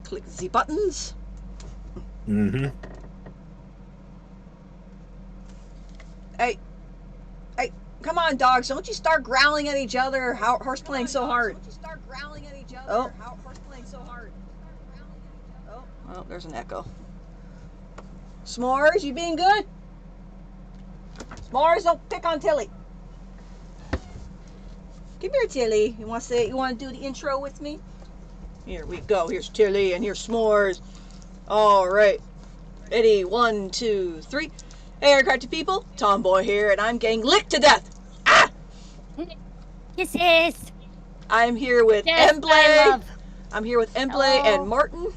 Click the buttons. Mm-hmm. Hey, come on, dogs! Don't you start growling at each other. Horse playing so hard. Don't you start growling at each other. Oh, horse playing so hard. Oh, there's an echo. S'mores, you being good? S'mores, don't pick on Tilly. Come here, Tilly. You want to do the intro with me? Here we go. Here's Tilly and here's S'mores. All right. Ready? 1, 2, 3. Hey, Aircraft people. TomBoy here, and I'm getting licked to death. Ah! Kisses. I'm here with Emblay. I'm here with Emblay and Martin.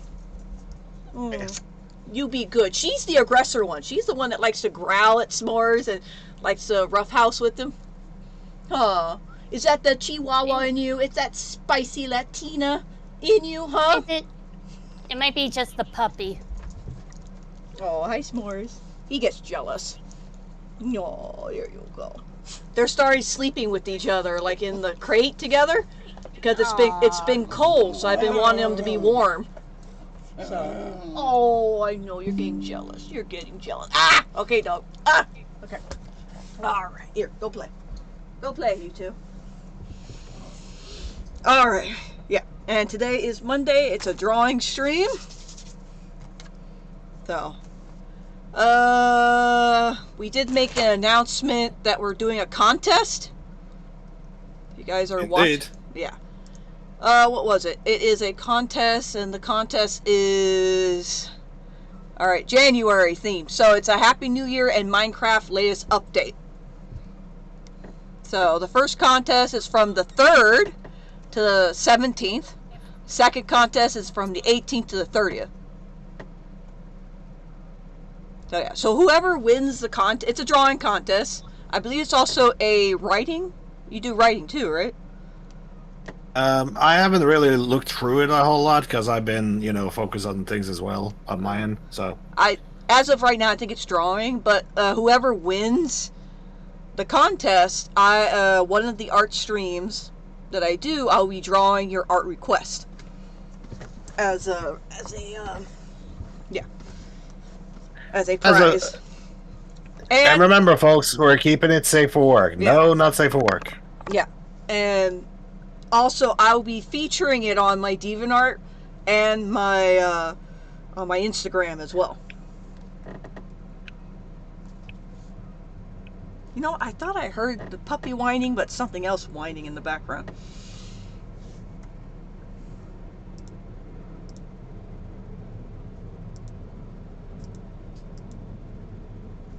You be good. She's the aggressor one. She's the one that likes to growl at S'mores and likes to roughhouse with them. Huh. Is that the Chihuahua in you? It's that spicy Latina in you, huh? It might be just the puppy. Oh, hi, S'mores. He gets jealous. Oh, there you go. They're starting sleeping with each other, like in the crate together, because it's been cold, so I've been wanting them to be warm. So, oh, I know you're getting jealous. You're getting jealous. Ah, okay, dog. Ah, okay. All right, here, go play. Go play, you two. All right, yeah. And today is Monday. It's a drawing stream. So, we did make an announcement that we're doing a contest. You guys are watching. Yeah. What was it? It is a contest, and the contest is, all right, January theme. So it's a Happy New Year and Minecraft latest update. So the first contest is from the 3rd to the 17th. Second contest is from the 18th to the 30th. So yeah, so whoever wins the contest, it's a drawing contest. I believe it's also a writing. You do writing too, right? I haven't really looked through it a whole lot because I've been, focused on things as well on my end. So as of right now, I think it's drawing. But whoever wins the contest, one of the art streams that I do, I'll be drawing your art request as a prize. And remember, folks, we're keeping it safe for work. Yeah. No, not safe for work. Yeah, and also I'll be featuring it on my DeviantArt and my on my Instagram as well. I thought I heard the puppy whining, but something else whining in the background.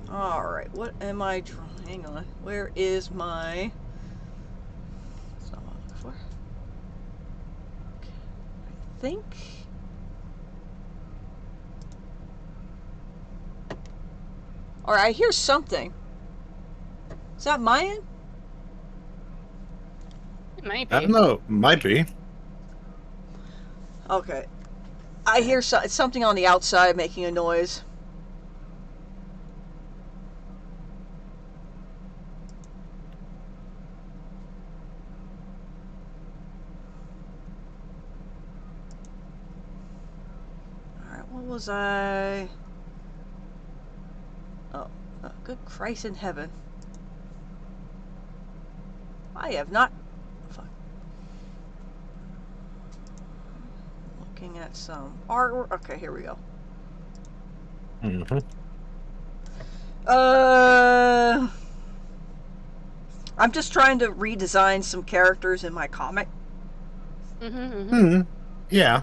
Alright, what am I drawing? Hang on. Where is my... That's not what I'm looking for. Okay. I think... Alright, I hear something. Is that mine? It might be. I don't know. Might be. Okay. I hear it's something on the outside making a noise. Alright, what was I... Oh, good Christ in heaven. I have not... Fuck. Looking at some artwork. Okay, here we go. Mm-hmm. I'm just trying to redesign some characters in my comic. Yeah.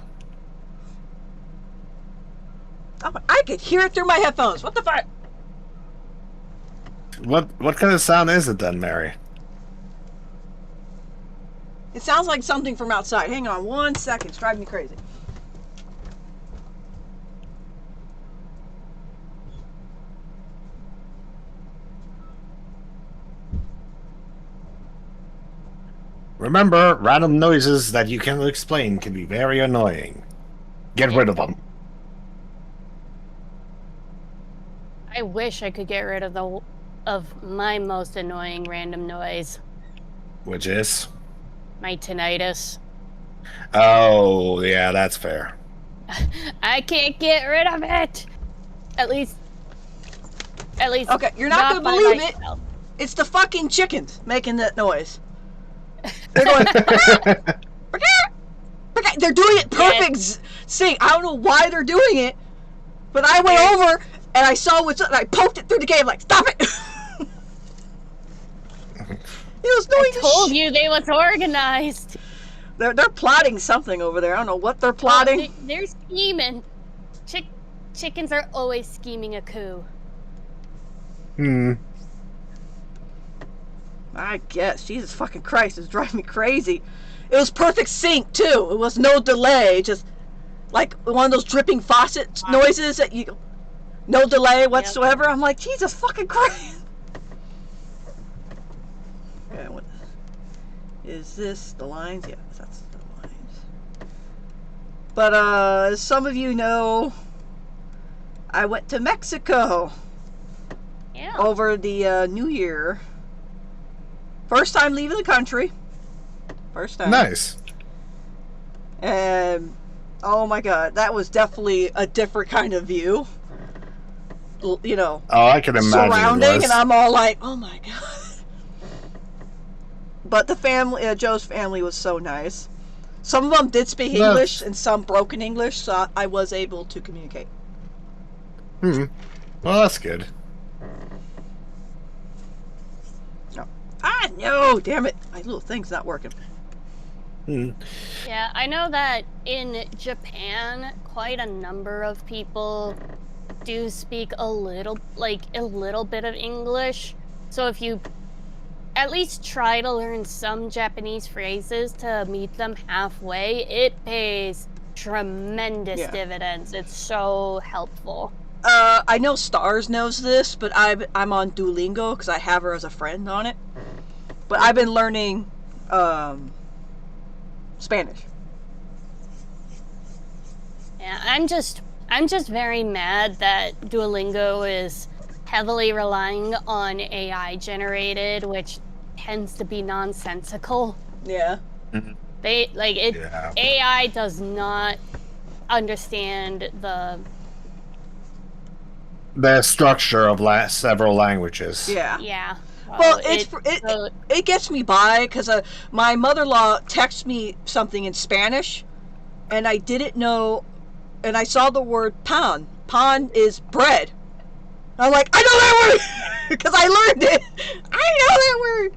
Oh, I could hear it through my headphones. What the fuck? What kind of sound is it then, Mary? It sounds like something from outside. Hang on 1 second. It's driving me crazy. Remember, random noises that you cannot explain can be very annoying. Get rid of them. I wish I could get rid of my most annoying random noise. Which is? My tinnitus. Oh, yeah, that's fair. I can't get rid of it. At least. Okay, you're not gonna by believe myself. it. It's the fucking chickens making that noise. They're going. They're doing it perfect. Sing. I don't know why they're doing it, but I went over and I saw what's. And I poked it through the game like, stop it. I told you they was organized. They're plotting something over there. I don't know what they're plotting. They're scheming. Chickens are always scheming a coup. I guess. Jesus fucking Christ, it's driving me crazy. It was perfect sync too. It was no delay. Just like one of those dripping faucet noises that you. No delay whatsoever. Yep. I'm like, Jesus fucking Christ. Okay, what is this? The lines? Yeah, that's the lines. But as some of you know, I went to Mexico. Yeah. Over the New Year. First time leaving the country. First time. Nice. And oh my God, that was definitely a different kind of view. You know. Oh, I can imagine. Surrounding, and I'm all like, oh my God. But the family, Joe's family was so nice. Some of them did speak English, and some broken English, so I was able to communicate. Well, that's good. No, damn it. My little thing's not working. Yeah, I know that in Japan, quite a number of people do speak a little bit of English. So if you at least try to learn some Japanese phrases to meet them halfway, it pays tremendous dividends. It's so helpful. I know Stars knows this, but I'm on Duolingo because I have her as a friend on it. But I've been learning Spanish. Yeah, I'm just very mad that Duolingo is heavily relying on AI generated, which tends to be nonsensical. Yeah. AI does not understand the structure of several languages. Yeah. Yeah. Well, it gets me by because my mother-in-law texted me something in Spanish, and I didn't know, and I saw the word pan. Pan is bread. I'm like, I know that word because I learned it. I know that word.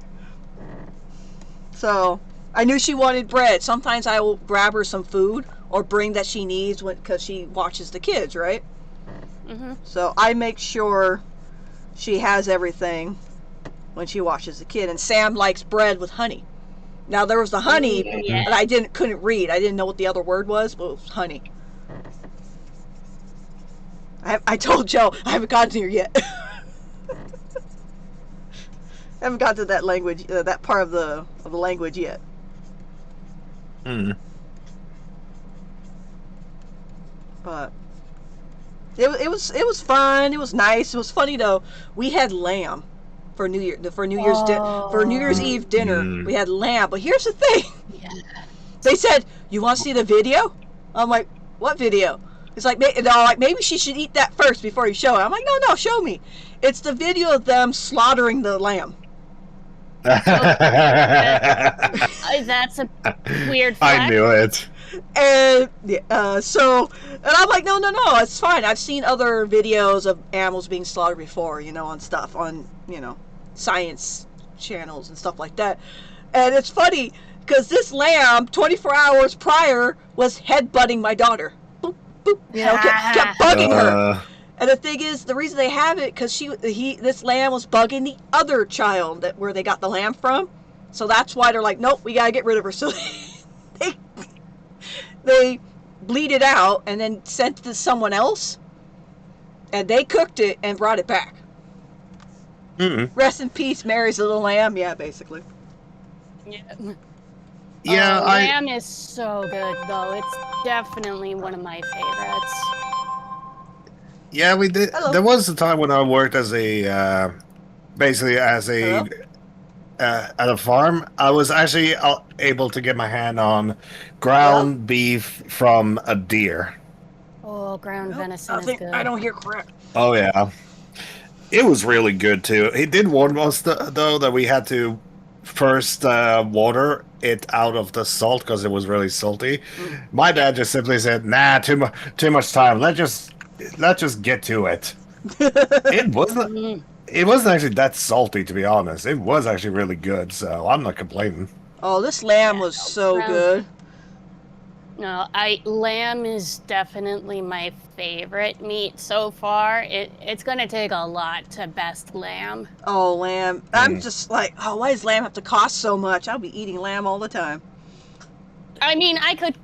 So I knew she wanted bread. Sometimes I will grab her some food or bring that she needs because she watches the kids, right? Mm-hmm. So I make sure she has everything when she watches the kid. And Sam likes bread with honey. Now there was the honey, but I couldn't read. I didn't know what the other word was, but it was honey. I told Joe I haven't gotten here yet. I haven't got to that language, that part of the language yet. But it was fun. It was nice. It was funny though. We had lamb for New Year's Eve dinner. We had lamb. But here's the thing. Yeah. They said, "You want to see the video?" I'm like, "What video?" It's like, maybe she should eat that first before you show it. I'm like, no, show me. It's the video of them slaughtering the lamb. That's a weird fact. I knew it. And and I'm like, no, it's fine. I've seen other videos of animals being slaughtered before, on stuff, on, science channels and stuff like that. And it's funny, because this lamb, 24 hours prior, was headbutting my daughter. Boop, boop, kept bugging her. And the thing is, the reason they have it, because this lamb was bugging the other child where they got the lamb from. So that's why they're like, nope, we got to get rid of her. So they bleed it out and then sent it to someone else. And they cooked it and brought it back. Rest in peace, Mary's little lamb. Yeah, basically. Yeah, lamb is so good, though. It's definitely one of my favorites. Yeah, we did. Hello. There was a time when I worked as at a farm. I was actually able to get my hand on ground beef from a deer. Oh, ground venison is good. I don't hear crap. Oh yeah, it was really good too. He did warn us though that we had to first water it out of the salt because it was really salty. My dad just simply said, "Nah, too much time. Let's just get to it." It wasn't. Mm. It wasn't actually that salty, to be honest. It was actually really good, so I'm not complaining. Oh, this lamb was so good. No, lamb is definitely my favorite meat so far. It's gonna take a lot to best lamb. Oh, lamb. I'm just like, oh, why does lamb have to cost so much? I'll be eating lamb all the time. I mean, I think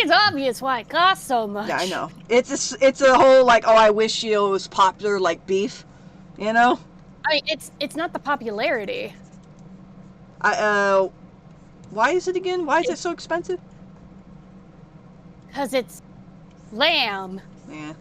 it's obvious why it costs so much. Yeah, I know. It's a whole like, oh, I wish it was popular like beef, you know? It's not the popularity. Why is it again? Why is it so expensive? Because it's lamb. Yeah.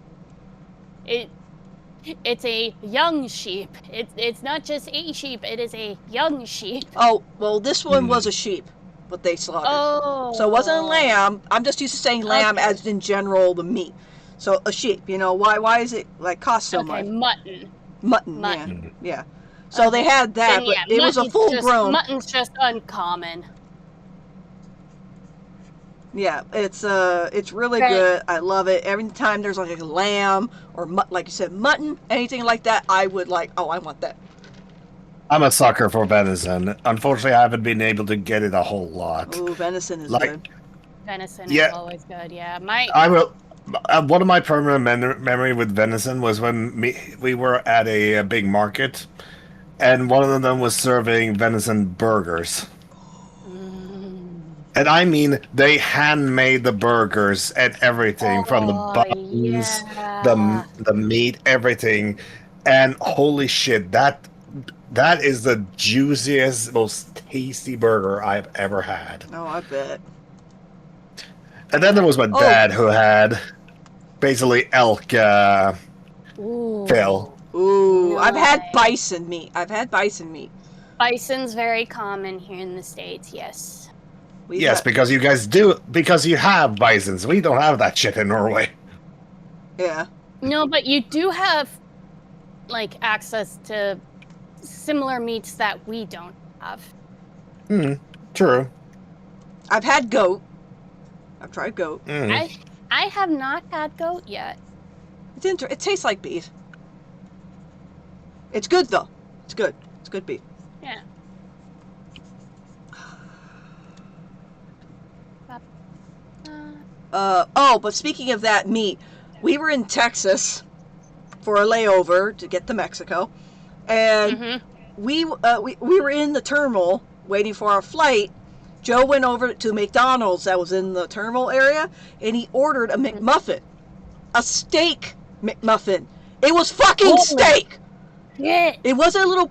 It's a young sheep. It's not just a sheep, it is a young sheep. Oh, well, this one was a sheep, but they slaughtered. Oh. So it wasn't a lamb. I'm just used to saying lamb as in general the meat. So a sheep, you know, why is it like cost so much? Mutton. Mutton. Yeah. So they had that, And but it was a full grown. Mutton's just uncommon. Yeah, it's really good. I love it. Every time there's like a lamb or like you said, mutton, anything like that, I would like. Oh, I want that. I'm a sucker for venison. Unfortunately, I haven't been able to get it a whole lot. Ooh, venison is Like, good. Venison is always good. Yeah, I will. One of my permanent memory with venison was when we were at a big market, and one of them was serving venison burgers. And I mean, they handmade the burgers and everything from the buns, the meat, everything. And holy shit, that is the juiciest, most tasty burger I've ever had. Oh, I bet. And then there was my dad who had basically elk fill. Ooh, I've had bison meat. Bison's very common here in the States, yes. Yes, because you guys do, because you have bisons. We don't have that shit in Norway. Yeah. No, but you do have, like, access to similar meats that we don't have. True. I've had goat. I've tried goat. I have not had goat yet. It tastes like beef. It's good, though. It's good. It's good beef. Yeah. But speaking of that meat, we were in Texas for a layover to get to Mexico, and we were in the terminal waiting for our flight. Joe went over to McDonald's that was in the terminal area, and he ordered a McMuffin, a steak McMuffin. It was fucking steak. Yeah. It wasn't a little,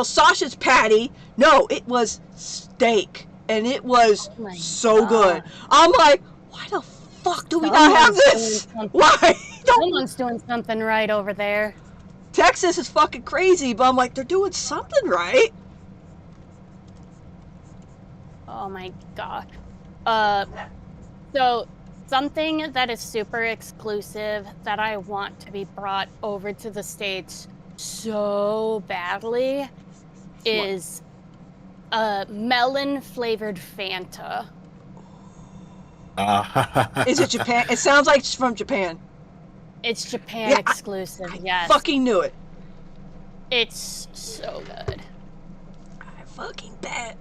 sausage patty. No, it was steak, and it was so good. I'm like, why the fuck do we not have this? Why? Someone's doing something right over there. Texas is fucking crazy, but I'm like, they're doing something right. Oh my god. So something that is super exclusive that I want to be brought over to the States so badly is melon flavored Fanta. Is it Japan? It sounds like it's from Japan. It's Japan exclusive, yes. Fucking knew it. It's so good. I fucking bet.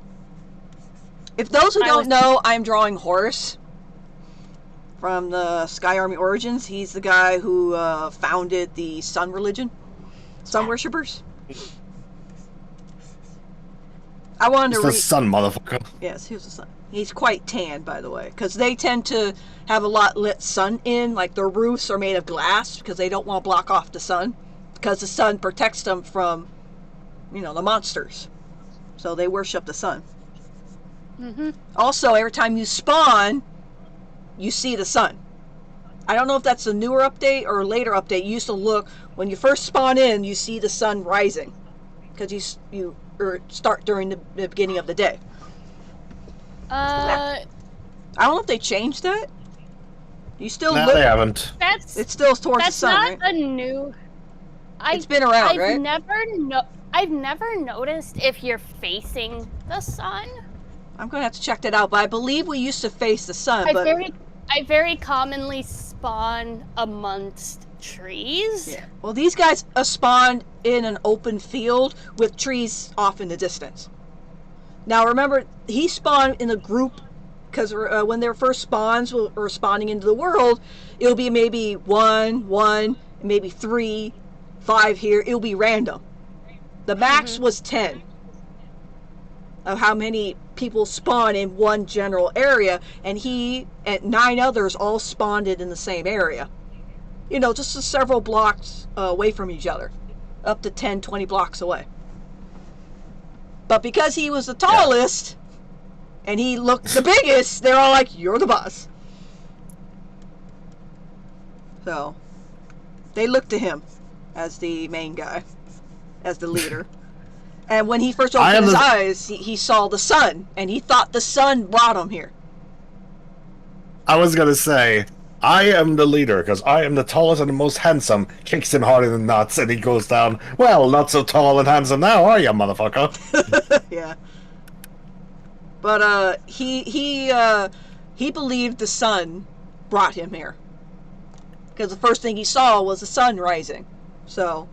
If those who don't know, I'm drawing Horus from the Sky Army Origins. He's the guy who founded the Sun religion. Sun worshippers. I wanted to read... the sun, motherfucker. Yes, he was the sun. He's quite tan, by the way, because they tend to have a lot lit sun in. Like their roofs are made of glass because they don't want to block off the sun, because the sun protects them from, the monsters. So they worship the sun. Also, every time you spawn, you see the sun. I don't know if that's a newer update or a later update. You used to look when you first spawn in, you see the sun rising because you start during the beginning of the day. I don't know if they changed that. You still No, look. they haven't. It's still towards the That's sun, not right? a new. It's been around, I've right? I've never noticed if you're facing the sun. I'm gonna have to check that out, but I believe we used to face the sun. I very commonly spawn amongst trees. Yeah. Well, these guys spawned in an open field with trees off in the distance. Now, remember, he spawned in a group because when their first spawns were spawning into the world, it'll be maybe one, maybe 3, 5 here. It'll be random. The max was 10 of how many people spawn in one general area, and he and 9 others all spawned in the same area. You know, just several blocks away from each other, up to 10, 20 blocks away. But because he was the tallest, and he looked the biggest, they're all like, you're the boss. So, they looked to him as the main guy, as the leader. And when he first opened his eyes, he saw the sun, and he thought the sun brought him here. I was gonna say, I am the leader, because I am the tallest and the most handsome. Kicks him hard in the nuts, and he goes down. Well, not so tall and handsome now, are you, motherfucker? Yeah. But he believed the sun brought him here, because the first thing he saw was the sun rising. So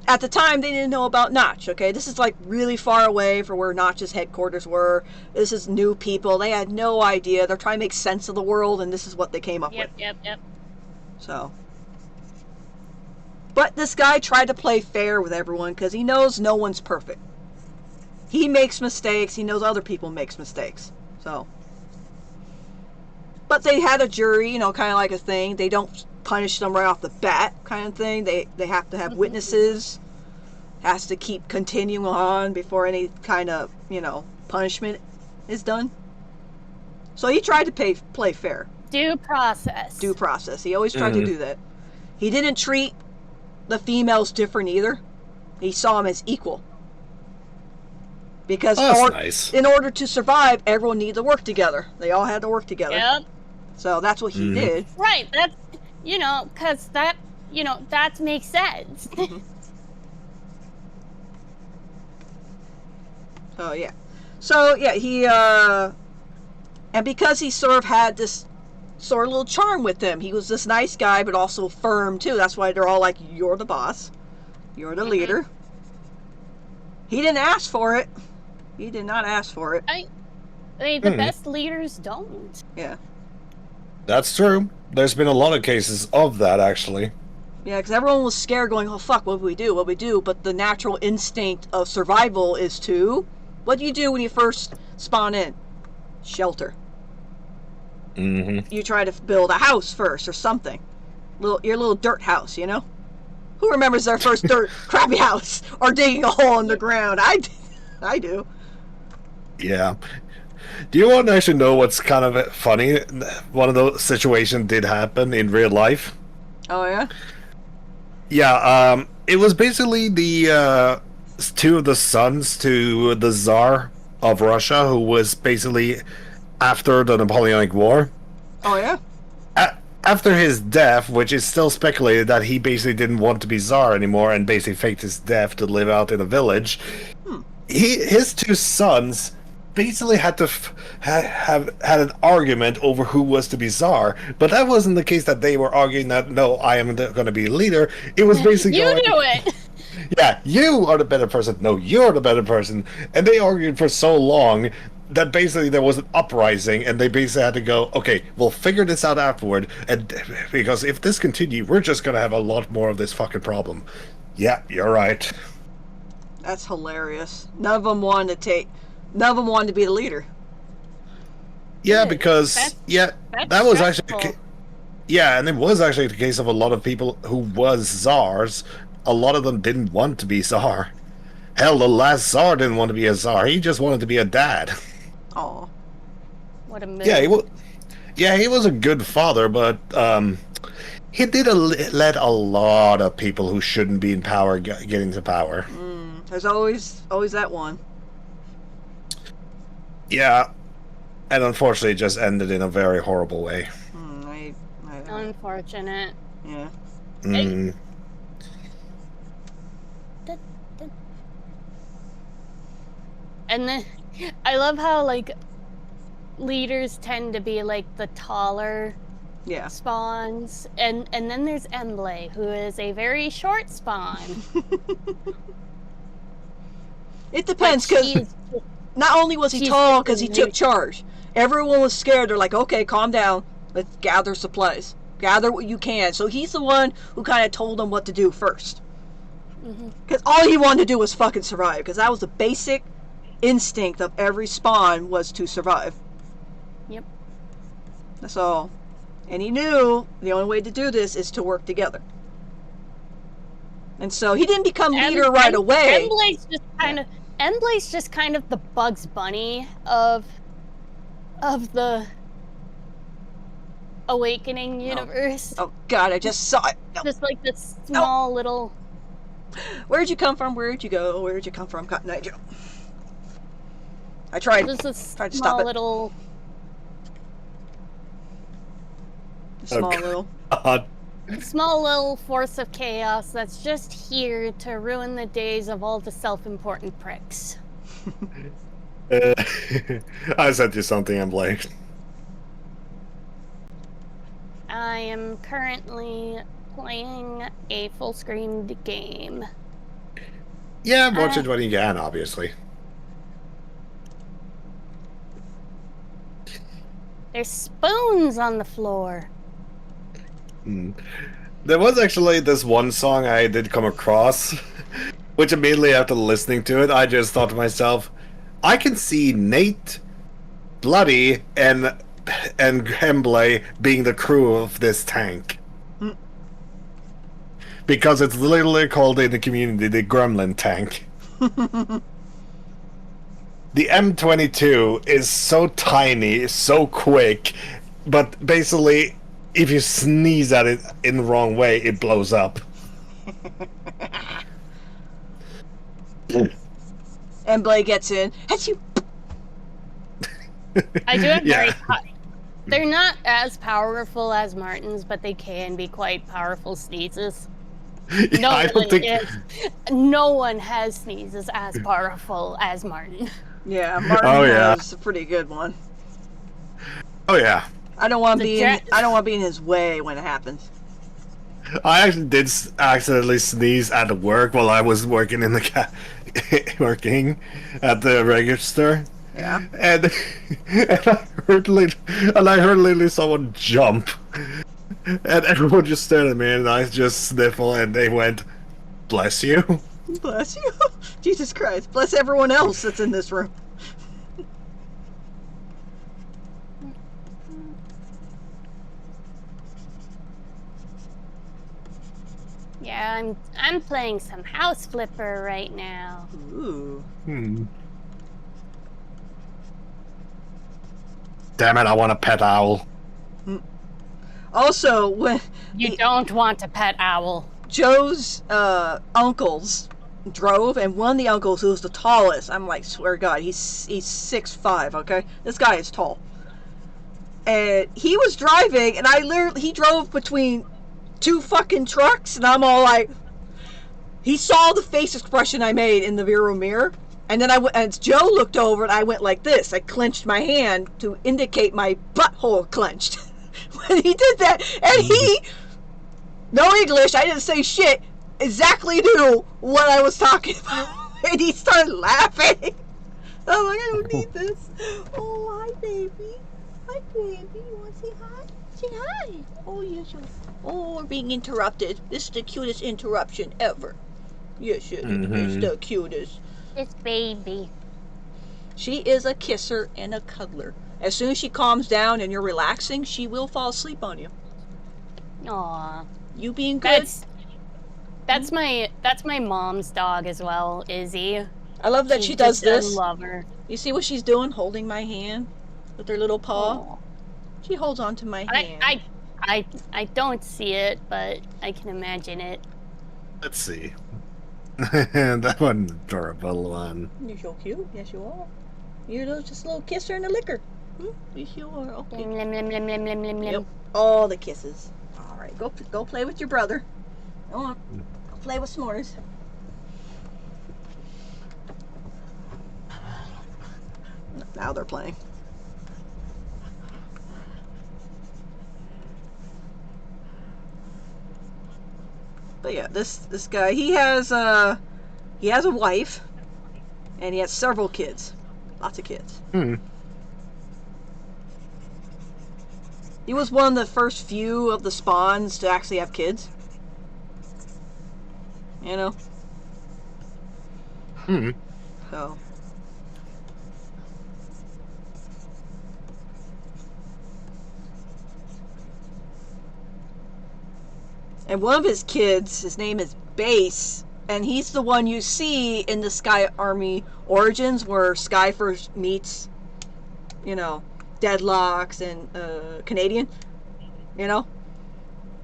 at the time, they didn't know about Notch, okay? This is like really far away from where Notch's headquarters were. This is new people. They had no idea. They're trying to make sense of the world, and this is what they came up with. Yep. So. But this guy tried to play fair with everyone because he knows no one's perfect. He makes mistakes. He knows other people makes mistakes. So. But they had a jury, you know, kind of like a thing. They don't punish them right off the bat, kind of thing. They have to have witnesses. Has to keep continuing on before any kind of, you know, punishment is done. So he tried to play fair. Due process. Due process. He always tried to do that. He didn't treat the females different either. He saw them as equal. Because nice. In order to survive, everyone needed to work together. They all had to work together. Yep. So that's what he did. Right. That's, you know, because that, you know, that makes sense. Oh, yeah. So, yeah, he, and because he sort of had this sort of little charm with him, he was this nice guy, but also firm, too. That's why they're all like, you're the boss. You're the leader. He didn't ask for it. He did not ask for it. I mean, the best leaders don't. Yeah. That's true. There's been a lot of cases of that, actually. Yeah, because everyone was scared going, oh, fuck, what do we do? What do we do? But the natural instinct of survival is to... What do you do when you first spawn in? Shelter. You try to build a house first or something. Your little dirt house, you know? Who remembers their first dirt crappy house? Or digging a hole in the ground? I do. Yeah. Do you want to actually know what's kind of funny? One of those situations did happen in real life. Oh, yeah? Yeah, it was basically the two of the sons to the Tsar of Russia, who was basically after the Napoleonic War. Oh, yeah? After his death, which is still speculated that he basically didn't want to be Tsar anymore and basically faked his death to live out in a village, his two sons basically had to had an argument over who was to be Tsar, but that wasn't the case that they were arguing that, no, I am going to be leader. It was basically You do it! Yeah, you are the better person. No, you're the better person. And they argued for so long that basically there was an uprising, and they basically had to go, okay, we'll figure this out afterward, and because if this continues, we're just going to have a lot more of this fucking problem. Yeah, you're right. That's hilarious. None of them wanted to be the leader. Yeah, because that was actually stressful. and it was actually the case of a lot of people who was Tsars. A lot of them didn't want to be Tsar. Hell, the last Tsar didn't want to be a Tsar. He just wanted to be a dad. Oh. What a move. Yeah, he was a good father, but he did let a lot of people who shouldn't be in power get into power. There's always that one. Yeah. And unfortunately, it just ended in a very horrible way. Unfortunate. Yeah. Mm. And then I love how like leaders tend to be like the taller spawns, and then there's Embley, who is a very short spawn. It depends, because not only was he tall because he took charge, everyone was scared. They're like, okay, calm down, let's gather supplies, gather what you can. So he's the one who kind of told them what to do first, because all he wanted to do was fucking survive, because that was the basic instinct of every spawn, was to survive. Yep. That's all. And he knew the only way to do this is to work together. And so he didn't become leader right away. Emblay's just kind of the Bugs Bunny of the Awakening universe. Oh God, I just saw it. No. Just like this small little. Where'd you come from? Where'd you go? Where'd you come from, Cotton Eye Joe? I tried to stop it. Small little force of chaos that's just here to ruin the days of all the self-important pricks. I sent you something, I'm blank. I am currently playing a full-screen game. Yeah, watch it when you can, obviously. There's spoons on the floor. There was actually this one song I did come across, which immediately after listening to it, I just thought to myself, I can see Nate, Bloody, and Embley being the crew of this tank. Because it's literally called in the community the Gremlin tank. The M22 is so tiny, so quick, but basically, if you sneeze at it in the wrong way, it blows up. Embley gets in. That's you. I do have very. They're not as powerful as Martin's, but they can be quite powerful sneezes. Yeah, No one has sneezes as powerful as Martin. Yeah, Martin has a pretty good one. Oh yeah. I don't want to be in his way when it happens. I actually did accidentally sneeze at work while I was working in the working at the register. Yeah. And I heard literally someone jump, and everyone just stared at me, and I just sniffle, and they went, "Bless you." Bless you. Jesus Christ. Bless everyone else that's in this room. Yeah, I'm playing some House Flipper right now. Ooh. Damn it, I want a pet owl. Also, when you don't want a pet owl. Joe's uncles drove, and one of the uncles who was the tallest, I'm like, swear to God, he's 6'5", okay? This guy is tall. And he was driving, and he drove between two fucking trucks, and I'm all like, he saw the face expression I made in the rear mirror, and then as Joe looked over, and I went like this. I clenched my hand to indicate my butthole clenched. When he did that, and he, no English, I didn't say shit, exactly knew what I was talking about, and he started laughing. I was like, I don't need this. Oh, hi, baby. Hi, baby. You want to say hi? Say hi. Oh, yes. Oh, we're being interrupted. This is the cutest interruption ever. Yes, it's the cutest. It's baby. She is a kisser and a cuddler. As soon as she calms down and you're relaxing, she will fall asleep on you. Aww. You being good? That's my mom's dog as well, Izzy. I love that she does this. I love her. You see what she's doing? Holding my hand with her little paw. Aww. She holds on to my hand. I don't see it, but I can imagine it. Let's see. That one adorable one. You're so cute. Yes, you are. You're just a little kisser and a licker. You sure? Okay. Lim, lim, lim, lim, lim, lim, lim. Yep. All the kisses. All right, go play with your brother. Go on. Go play with s'mores. Now they're playing. But yeah, this guy, he has a wife, and he has several kids, lots of kids. He was one of the first few of the spawns to actually have kids. You know. So. And one of his kids, his name is Base, and he's the one you see in the Sky Army Origins, where Sky first meets, you know, Deadlocks and Canadian. You know,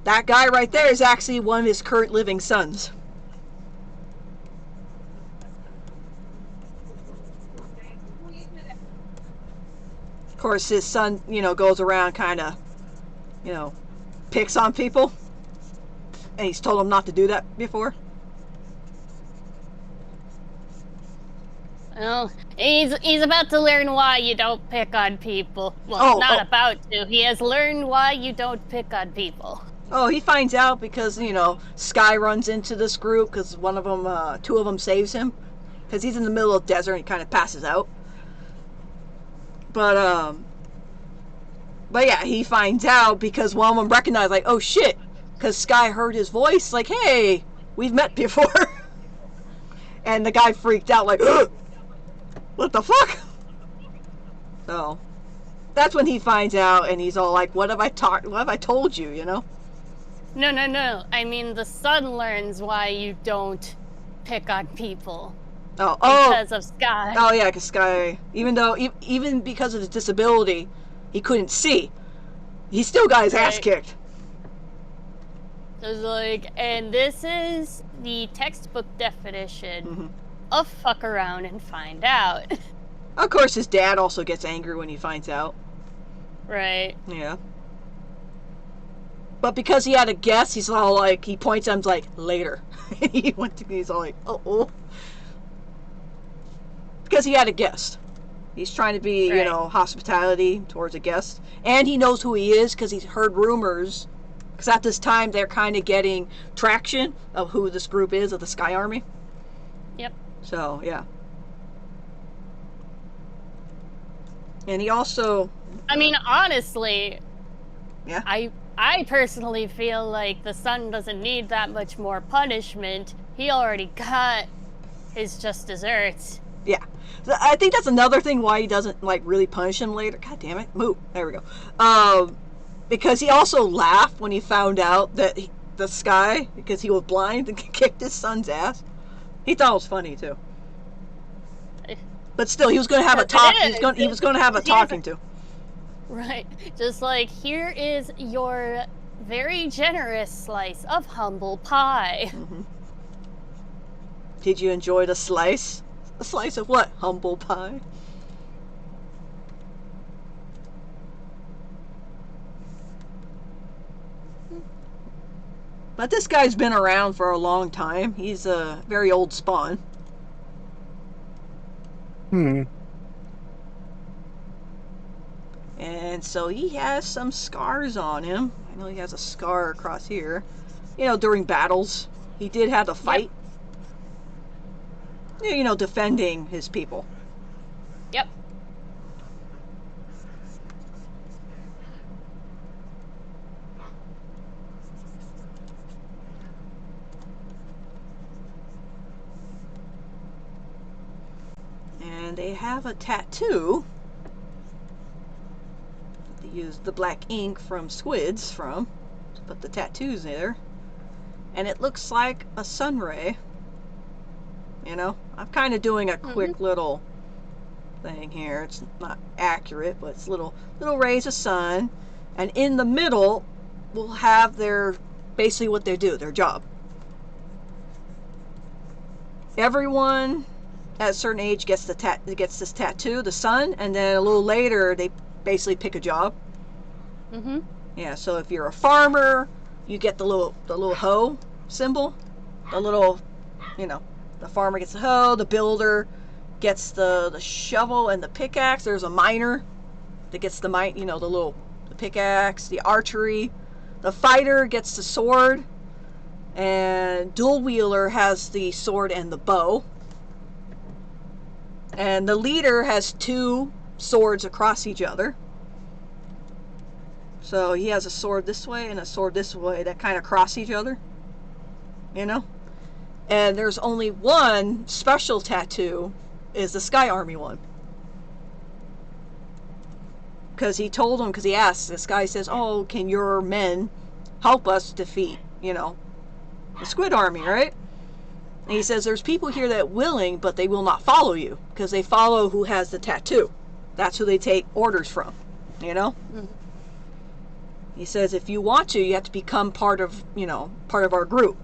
that guy right there is actually one of his current living sons. Of course, his son, you know, goes around kind of, you know, picks on people. And he's told him not to do that before. Well, he's about to learn why you don't pick on people. Well, about to. He has learned why you don't pick on people. Oh, he finds out because, you know, Sky runs into this group because one of them, two of them saves him. Because he's in the middle of the desert and he kind of passes out. But yeah, he finds out because one of them recognized, like, oh shit. Because Sky heard his voice, like, hey, we've met before. And the guy freaked out, like, ugh, what the fuck? So, that's when he finds out, and he's all like, what have I told you, you know? No. I mean, the son learns why you don't pick on people. Because of Sky. Oh, yeah, because Sky, even because of his disability, he couldn't see. He still got his ass kicked. It's like, and this is the textbook definition of fuck around and find out. Of course, his dad also gets angry when he finds out. Right. Yeah. But because he had a guess, he's all like, he points at him like, later. He's all like, oh. Because he had a guest. He's trying to be, you know, hospitality towards a guest. And he knows who he is because he's heard rumors. Because at this time, they're kind of getting traction of who this group is of the Sky Army. Yep. So, yeah. And he also... I mean, honestly... Yeah? I personally feel like the son doesn't need that much more punishment. He already got his just desserts. Yeah. So I think that's another thing why he doesn't, like, really punish him later. God damn it. Move. There we go. Because he also laughed when he found out that the Sky, because he was blind, and kicked his son's ass. He thought it was funny, too. But still, he was going to have a talk. He was going to have a talking to. Right. Just like, here is your very generous slice of humble pie. Did you enjoy the slice? A slice of what? Humble pie? But this guy's been around for a long time. He's a very old spawn. And so he has some scars on him. I know he has a scar across here. You know, during battles. He did have to fight. Yep. You know, defending his people. Yep. And they have a tattoo. They used the black ink from squids to put the tattoos there. And it looks like a sun ray. You know, I'm kind of doing a quick little thing here. It's not accurate, but it's little rays of sun. And in the middle, we'll have basically what they do, their job. Everyone at a certain age gets this tattoo, the sun, and then a little later they basically pick a job. Mm-hmm. Yeah, so if you're a farmer, you get the little hoe symbol. The little, you know, the farmer gets the hoe, the builder gets the shovel and the pickaxe. There's a miner that gets the the pickaxe, the archery. The fighter gets the sword, and dual wheeler has the sword and the bow. And the leader has 2 swords across each other. So he has a sword this way and a sword this way that kind of cross each other. You know? And there's only one special tattoo, is the Sky Army one. Because he told him, because he asked, this guy says, oh, can your men help us defeat, the Squid Army, right? And he says, there's people here that are willing, but they will not follow you, because they follow who has the tattoo. That's who they take orders from, Mm-hmm. He says, if you want to, you have to become part of our group.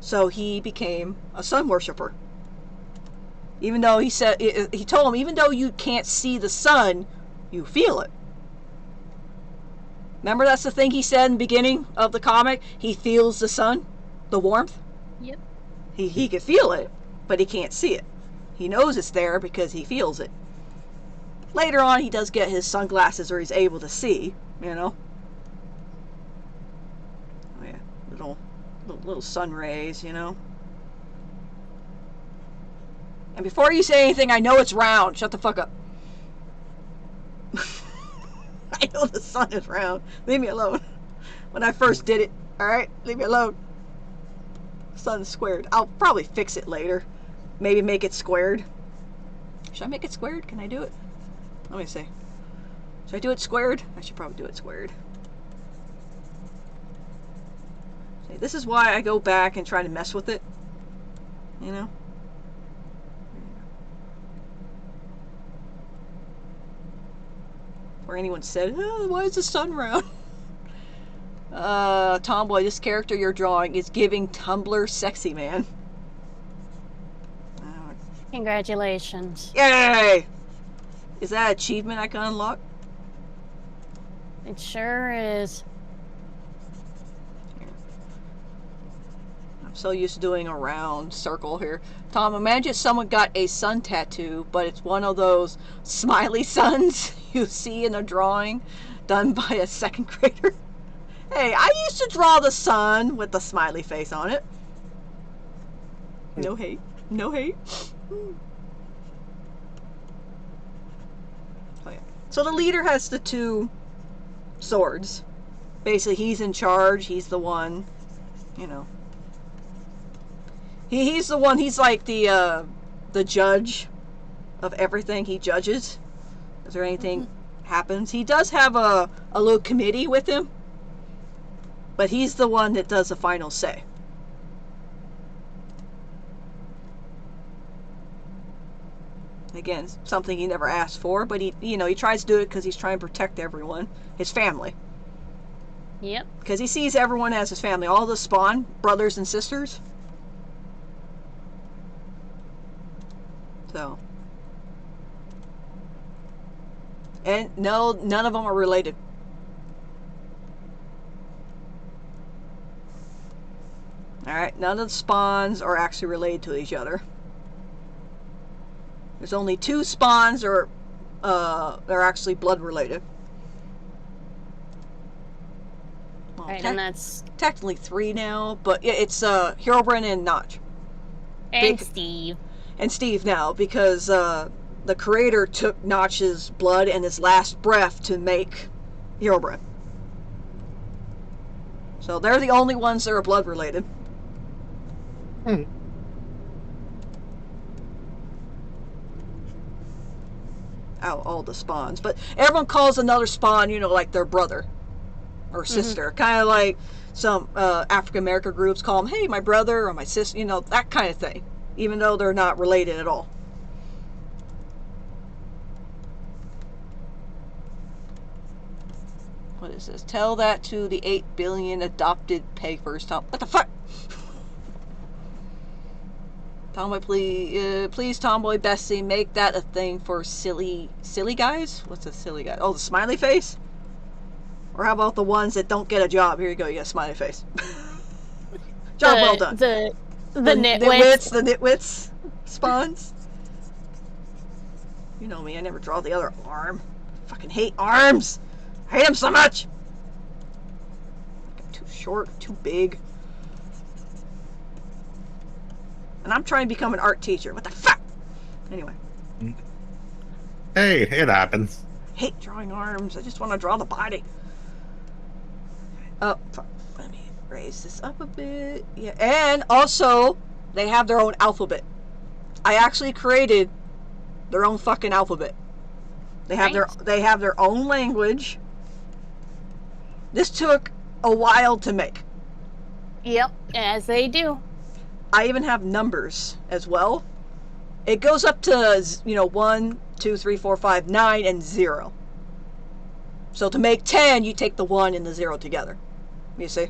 So he became a sun worshiper. Even though he told him, even though you can't see the sun, you feel it. Remember, that's the thing he said in the beginning of the comic? He feels the sun, the warmth. Yep. He can feel it, but he can't see it. He knows it's there because he feels it. Later on, he does get his sunglasses where he's able to see, Oh yeah, little sun rays, And before you say anything, I know it's round. Shut the fuck up. I know the sun is round. Leave me alone. When I first did it, alright? Leave me alone. Sun's squared. I'll probably fix it later. Maybe make it squared. Should I make it squared? Can I do it? Let me see. Should I do it squared? I should probably do it squared. See, this is why I go back and try to mess with it. Or anyone said, oh, why is the sun round? Tomboy, this character you're drawing is giving Tumblr sexy man. Congratulations. Yay! Is that an achievement I can unlock? It sure is. I'm so used to doing a round circle here. Tom, imagine someone got a sun tattoo, but it's one of those smiley suns you see in a drawing done by a 2nd grader. Hey, I used to draw the sun with the smiley face on it. No hate. No hate. Oh, yeah. So the leader has the 2 swords. Basically, he's in charge. He's the one, He's the one, he's like the judge of everything. He judges. Is there anything happens? He does have a little committee with him, but he's the one that does the final say. Again, something he never asked for, but he tries to do it because he's trying to protect everyone, his family. Yep. Because he sees everyone as his family, all the Spawn brothers and sisters. So, and no, none of them are related. Alright, none of the spawns are actually related to each other. There's only 2 spawns that are actually blood related. Well, right, and that's technically 3 now, but it's Herobrine and Notch. And Steve. And Steve now, because the creator took Notch's blood and his last breath to make Herobrine. So they're the only ones that are blood related. Out all the spawns. But everyone calls another spawn, like their brother or sister. Kind of like some African American groups call them, hey, my brother or my sister, that kind of thing. Even though they're not related at all. What is this? Tell that to the 8 billion adopted peggers. What the fuck? Tomboy, please, Tomboy Bessie, make that a thing for silly guys. What's a silly guy? Oh, the smiley face. Or how about the ones that don't get a job? Here you go. You get a smiley face. Job well done. The nitwits. The nitwits. Spawns. You know me. I never draw the other arm. I fucking hate arms. I hate them so much. Too short. Too big. And I'm trying to become an art teacher. What the fuck? Anyway. Hey, it happens. I hate drawing arms. I just want to draw the body. Oh, fuck. Let me raise this up a bit. Yeah, and also, they have their own alphabet. I actually created their own fucking alphabet. They have their own language. This took a while to make. Yep, as they do. I even have numbers as well. It goes up to, 1, 2, 3, 4, 5, 9, and 0. So to make 10, you take the 1 and the 0 together. You see?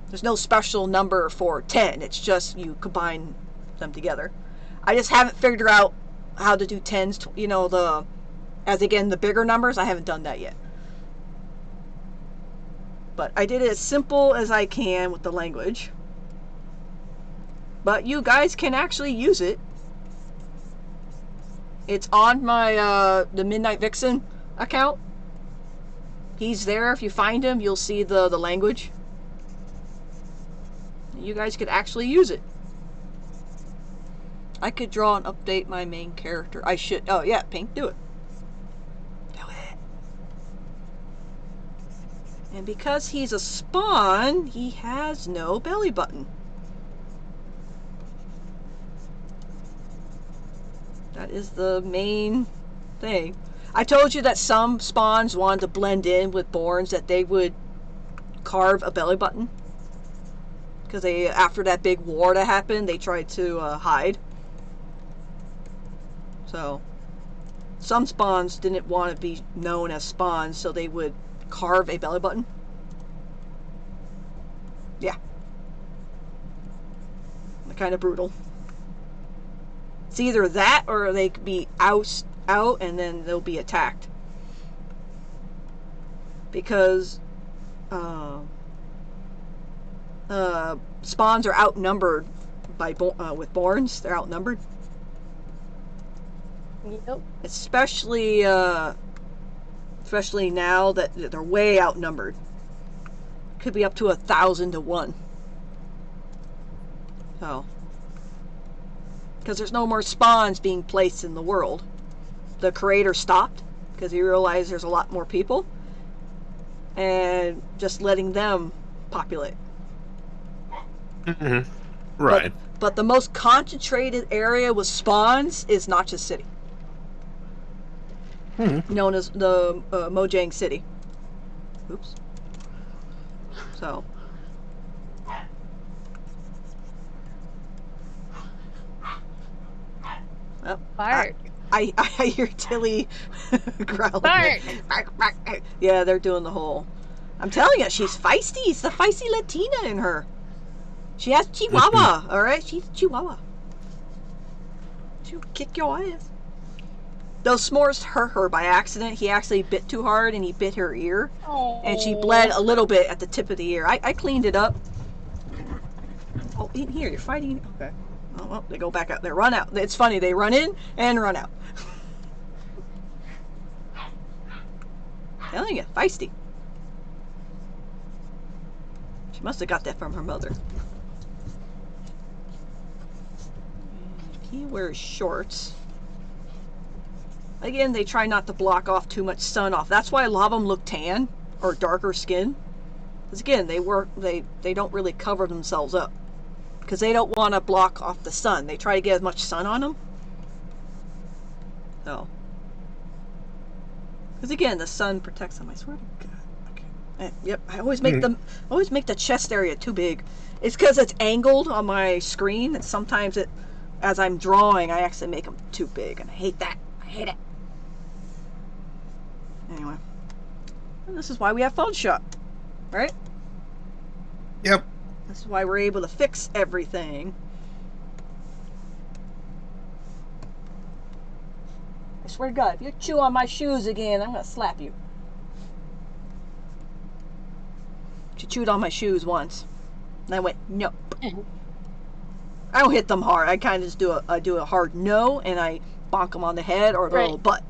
There's no special number for 10. It's just you combine them together. I just haven't figured out how to do 10s, the bigger numbers. I haven't done that yet. But I did it as simple as I can with the language. But you guys can actually use it. It's on my the Midnight Vixen account. He's there. If you find him, you'll see the language. You guys could actually use it. I could draw and update my main character. I should. Oh yeah, Pink, do it. Do it. And because he's a spawn, he has no belly button. That is the main thing. I told you that some spawns wanted to blend in with Borns, that they would carve a belly button. Because after that big war that happened, they tried to hide. So, some spawns didn't want to be known as spawns, so they would carve a belly button. Yeah. They're kind of brutal. It's either that or they could be out and then they'll be attacked. Because spawns are outnumbered with Borns. They're outnumbered. Yep. Especially now that they're way outnumbered. Could be up to 1,000 to 1. So. Because there's no more spawns being placed in the world. The creator stopped because he realized there's a lot more people, and just letting them populate. Mm-hmm. Right. But the most concentrated area with spawns is Notch's City, known as the Mojang City. Oops. So. Oh, Bart. I hear Tilly growling. Bart. Yeah, they're doing the whole. I'm telling you, she's feisty. It's the feisty Latina in her. She has Chihuahua, all right? She's Chihuahua. She'll kick your ass. Those s'mores hurt her by accident. He actually bit too hard, and he bit her ear. Oh. And she bled a little bit at the tip of the ear. I cleaned it up. Oh, in here, you're fighting. Okay. Oh, well, they go back out. They run out. It's funny. They run in and run out. Telling you, feisty. She must have got that from her mother. He wears shorts. Again, they try not to block off too much sun off. That's why a lot of them look tan or darker skin. Because again, they don't really cover themselves up. Because they don't want to block off the sun. They try to get as much sun on them. So. Because again, the sun protects them. I swear to God. Okay. Yep. I always make the chest area too big. It's because it's angled on my screen. And sometimes as I'm drawing, I actually make them too big, and I hate that. I hate it. Anyway, and this is why we have Photoshop, right? Yep. This is why we're able to fix everything. swear to God, if you chew on my shoes again, I'm gonna slap you. She chewed on my shoes once, and I went no. I don't hit them hard. I kind of just do a hard no, and I bonk them on the head or the little butt.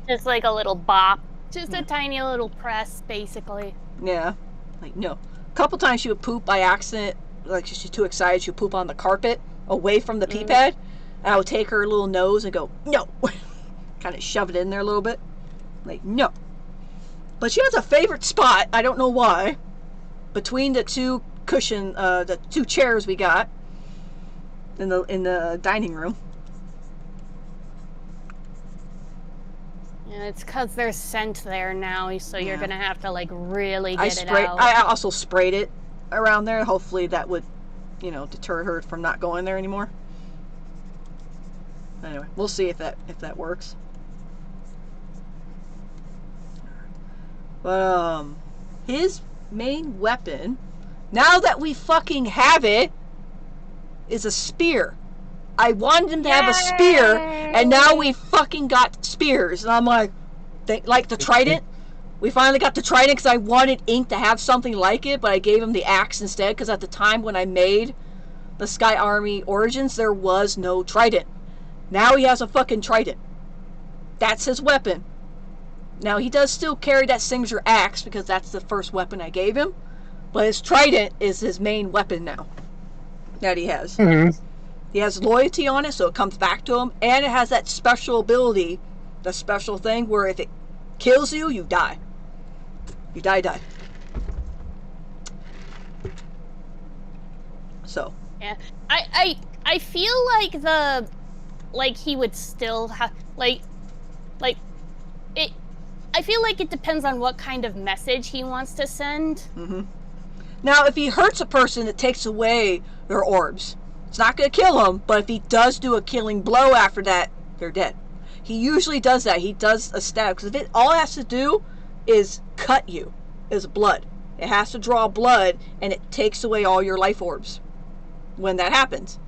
Just like a little bop. Just a tiny little press, basically. Yeah. Like, no. A couple times she would poop by accident. Like, she's too excited. She would poop on the carpet away from the pee pad. And I would take her little nose and go, no. Kind of shove it in there a little bit. Like, no. But she has a favorite spot. I don't know why. Between the two the two chairs we got in the dining room. Yeah, it's because there's scent there now, so you're gonna have to like really get it out. I also sprayed it around there. Hopefully that would, deter her from not going there anymore. Anyway, we'll see if that works. But his main weapon, now that we fucking have it, is a spear. I wanted him to have a spear, and now we fucking got spears. And I'm like the trident. We finally got the trident because I wanted Ink to have something like it, but I gave him the axe instead because at the time when I made the Sky Army Origins, there was no trident. Now he has a fucking trident. That's his weapon. Now he does still carry that Singer axe because that's the first weapon I gave him, but his trident is his main weapon now that he has. Mm-hmm. He has loyalty on it, so it comes back to him, and it has that special ability, the special thing where if it kills you, you die. You die. So. Yeah, I feel like he would still have it. I feel like it depends on what kind of message he wants to send. Mm-hmm. Now, if he hurts a person, it takes away their orbs. It's not going to kill them, but if he does do a killing blow after that, they're dead. He usually does that. He does a stab. Because all it has to do is cut you, is blood. It has to draw blood, and it takes away all your life orbs when that happens.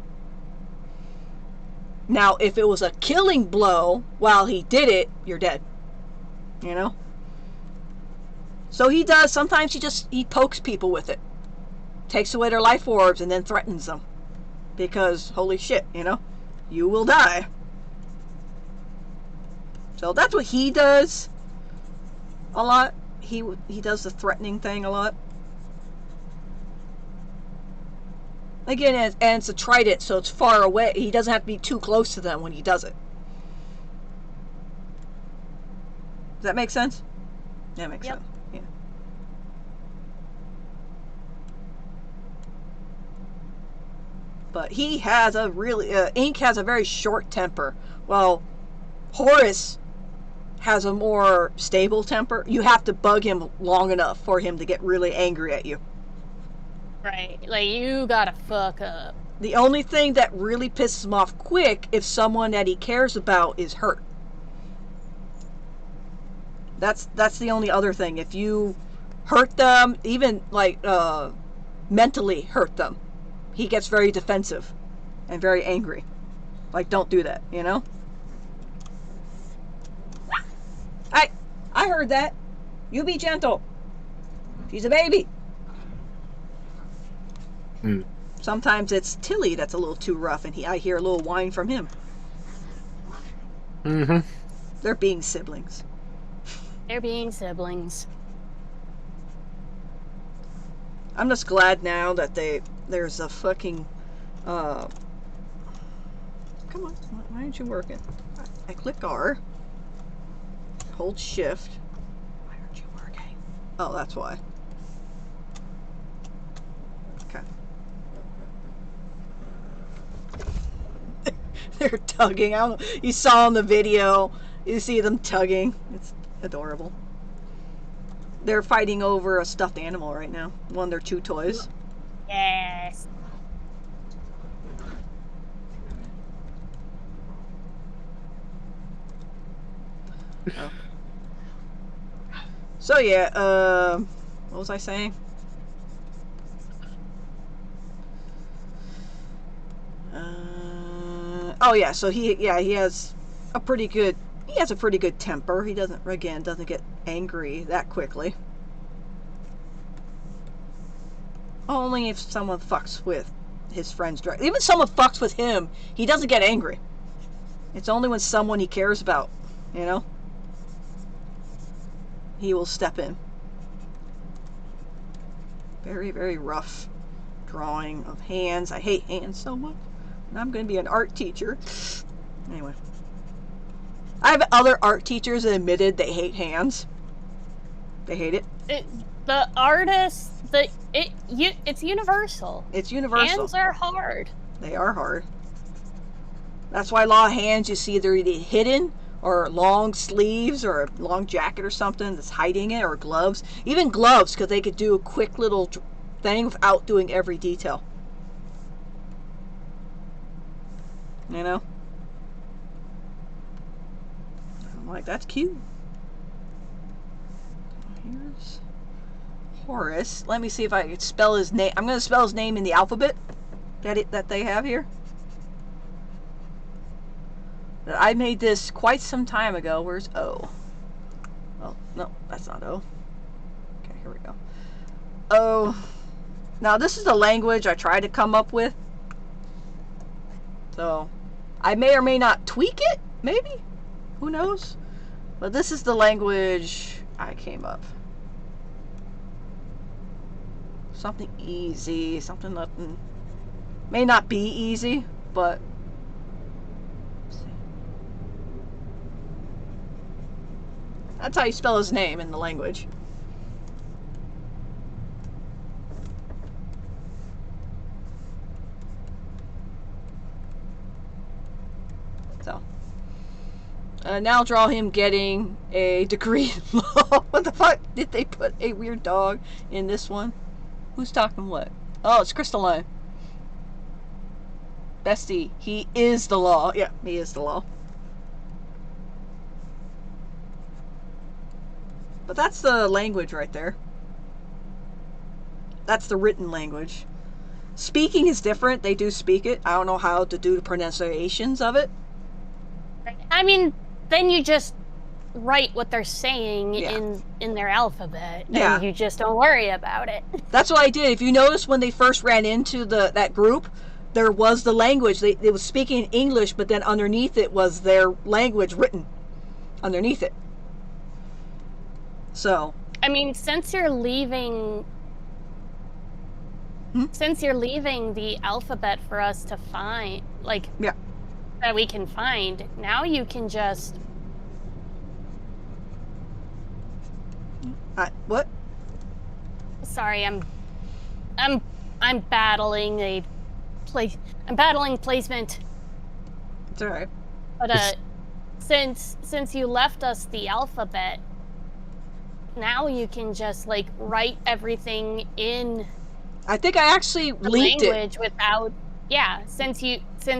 Now, if it was a killing blow while he did it, you're dead. So he does. Sometimes he pokes people with it. Takes away their life orbs and then threatens them. Because, holy shit, you will die. So that's what he does a lot. He does the threatening thing a lot. Again, and it's a trident, so it's far away. He doesn't have to be too close to them when he does it. Does that make sense? Yeah, it makes sense. Yeah. But he has a really... Ink has a very short temper. Well, Horus has a more stable temper. You have to bug him long enough for him to get really angry at you. Right. Like, you gotta fuck up. The only thing that really pisses him off quick if someone that he cares about is hurt. That's the only other thing. If you hurt them, even like mentally hurt them, he gets very defensive and very angry. Like, don't do that, I heard that. You be gentle. She's a baby. Sometimes it's Tilly that's a little too rough, and I hear a little whine from him. Mm-hmm. They're being siblings. They're being siblings. I'm just glad now that there's a fucking come on, why aren't you working? I click R, hold shift. Why aren't you working? Oh, that's why. Okay. They're tugging. You saw in the video, you see them tugging. It's adorable. They're fighting over a stuffed animal right now. One of their two toys. Yes. Oh. So yeah, what was I saying? Oh yeah, so he has a pretty good. He He has a pretty good temper. He doesn't get angry that quickly. Only if someone fucks with his friends. Even someone fucks with him, he doesn't get angry. It's only when someone he cares about, you know, he will step in. Very, very rough drawing of hands. I hate hands so much. And I'm going to be an art teacher. Anyway. I have other art teachers that admitted they hate hands. They hate it. The artists, it's universal. It's universal. Hands are hard. They are hard. That's why a lot of hands you see they're either hidden or long sleeves or a long jacket or something that's hiding it, or gloves. Even gloves, because they could do a quick little thing without doing every detail. You know? I'm like, that's cute. Here's Horace. Let me see if I can spell his name. I'm going to spell his name in the alphabet that they have here. I made this quite some time ago. Where's O? Oh, no, that's not O. Okay, here we go. O. Now, this is the language I tried to come up with. So, I may or may not tweak it, maybe? Who knows? But this is the language I came up. Something easy, something that may not be easy, but that's how you spell his name in the language. So, now draw him getting a degree in law. What the fuck? Did they put a weird dog in this one? Who's talking what? Oh, it's Crystalline. Bestie, he is the law. Yeah, he is the law. But that's the language right there. That's the written language. Speaking is different. They do speak it. I don't know how to do the pronunciations of it. I mean, then you just write what they're saying in their alphabet, and you just don't worry about it. That's what I did. If you notice, when they first ran into that group, there was the language. They was speaking English, but then underneath it was their language written underneath it. So, I mean, since you're leaving the alphabet for us to find, like, that we can find, now you can just what? Sorry, I'm battling I'm battling placement. It's all right. But since you left us the alphabet, now you can just like write everything in. I think I actually linked language it without. Yeah, since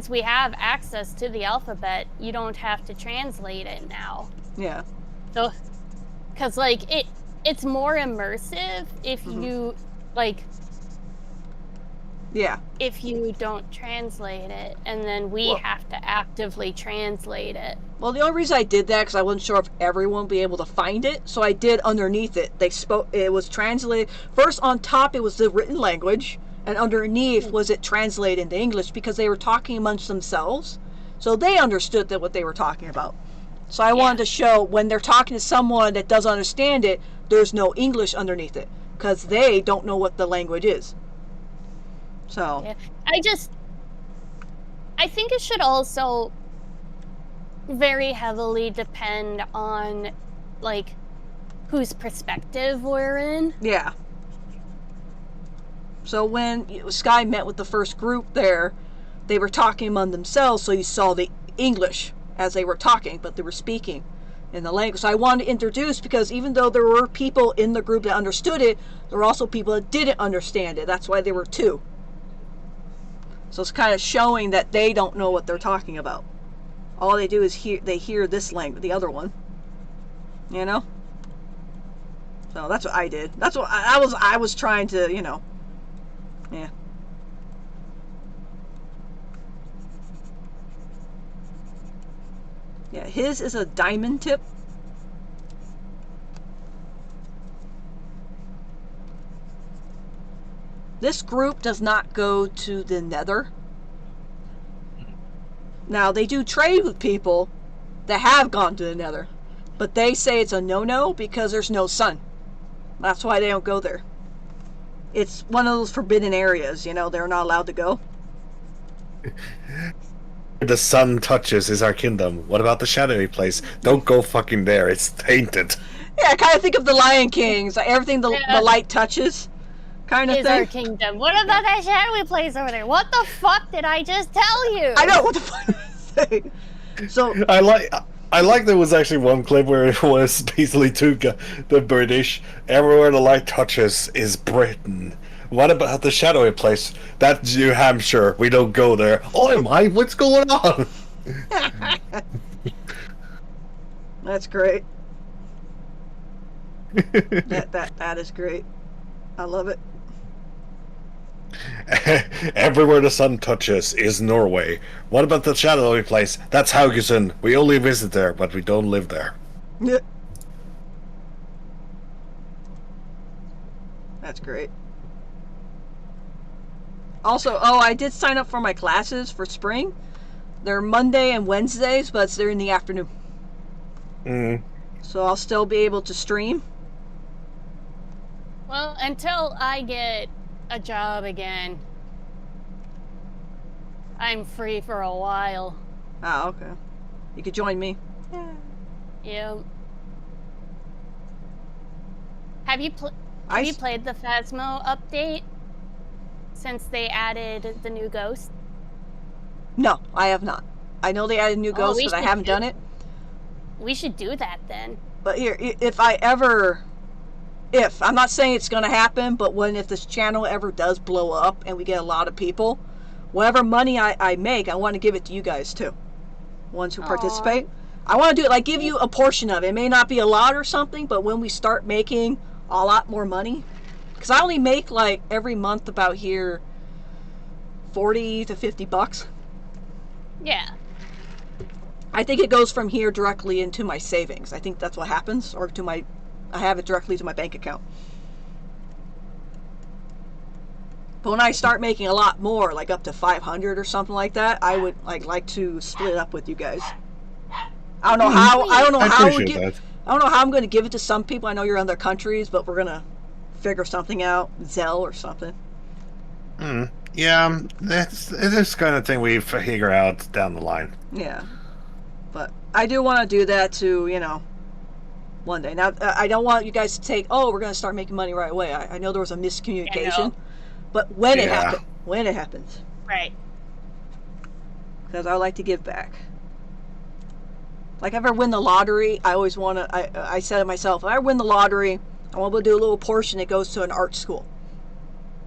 we have access to the alphabet, you don't have to translate it now. Yeah. So, because like it's more immersive if you like. Yeah. If you don't translate it, and then we have to actively translate it. Well, the only reason I did that because I wasn't sure if everyone would be able to find it, so I did underneath it. It was translated first. On top, it was the written language, and underneath was it translated into English because they were talking amongst themselves, so they understood what they were talking about. So I wanted to show when they're talking to someone that doesn't understand it, there's no English underneath it because they don't know what the language is. So I think it should also very heavily depend on like whose perspective we're in. Yeah. So when Sky met with the first group there, they were talking among themselves, so you saw the English as they were talking, but they were speaking in the language. So I wanted to introduce, because even though there were people in the group that understood it, there were also people that didn't understand it. That's why there were two. So it's kind of showing that they don't know what they're talking about. All they do is hear this language, the other one. You know? So that's what I did. That's what I was trying to, you know. Yeah. Yeah, his is a diamond tip. This group does not go to the Nether. Now, they do trade with people that have gone to the Nether, but they say it's a no-no because there's no sun. That's why they don't go there. It's one of those forbidden areas, you know, they're not allowed to go. The sun touches is our kingdom. What about the shadowy place? Don't go fucking there. It's tainted. Yeah, I kind of think of the Lion Kings, like everything the light touches, kind of Is thing. our kingdom. What about that shadowy place over there? What the fuck did I just tell you? I know what the fuck I'm saying. So I like there was actually one clip where it was basically the British. Everywhere the light touches is Britain. What about the shadowy place? That's New Hampshire. We don't go there. Oh my! What's going on? that's great. that is great. I love it. Everywhere the sun touches is Norway. What about the shadowy place? That's Haugesund. We only visit there, but we don't live there. Yeah. That's great. Also, I did sign up for my classes for spring. They're Monday and Wednesdays, but they're in the afternoon. So I'll still be able to stream. Well, until I get a job again, I'm free for a while. Ah, okay. You could join me. Yeah. Have you played the Phasmo update since they added the new ghost? No, I have not. I know they added new ghosts, but I haven't done it. We should do that then. But here, if I'm not saying it's going to happen, but if this channel ever does blow up and we get a lot of people, whatever money I make, I want to give it to you guys too. Ones who participate. I want to do it, like give you a portion of it. It may not be a lot or something, but when we start making a lot more money, because I only make like every month about here $40 to $50. Yeah. I think it goes from here directly into my savings. I think that's what happens, or I have it directly to my bank account. But when I start making a lot more, like up to 500 or something like that, I would like to split it up with you guys. I don't know how. I don't know how I'm going to give it to some people. I know you're in other countries, but we're going to figure something out. Zelle or something. Yeah, it's this kind of thing we figure out down the line. Yeah, but I do want to do that to, one day. Now, I don't want you guys to take, we're going to start making money right away. I know there was a miscommunication, but when it happens. Right. Because I like to give back. Like, if I ever win the lottery, I always want to, I said to myself, if I win the lottery, I want to do a little portion that goes to an art school.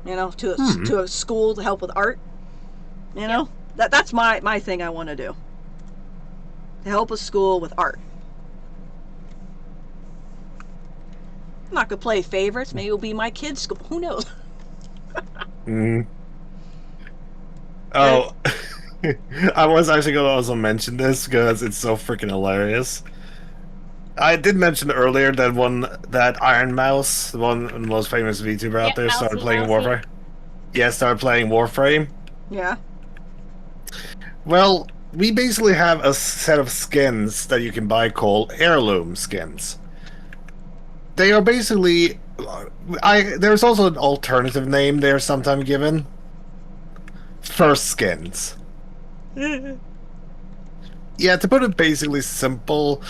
To a school to help with art. That's my thing I want to do. To help a school with art. I'm not going to play favorites. Maybe it'll be my kids' school. Who knows? Oh, I was actually going to also mention this because it's so freaking hilarious. I did mention earlier that Iron Mouse, the most famous VTuber out there, started playing Warframe. Yeah, started playing Warframe. Yeah. Well, we basically have a set of skins that you can buy called heirloom skins. They are basically... there's also an alternative name there sometime given. First skins. Yeah, to put it basically simple,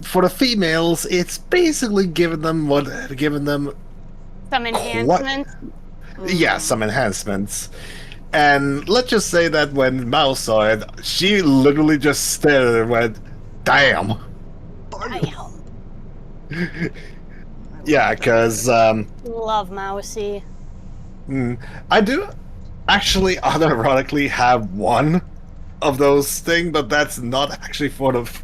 for the females, it's basically giving them some enhancements. Yeah, some enhancements. And let's just say that when Mouse saw it, she literally just stared and went, "Damn." Yeah, because love Mousy. I do actually unironically have one of those things, but that's not actually for the...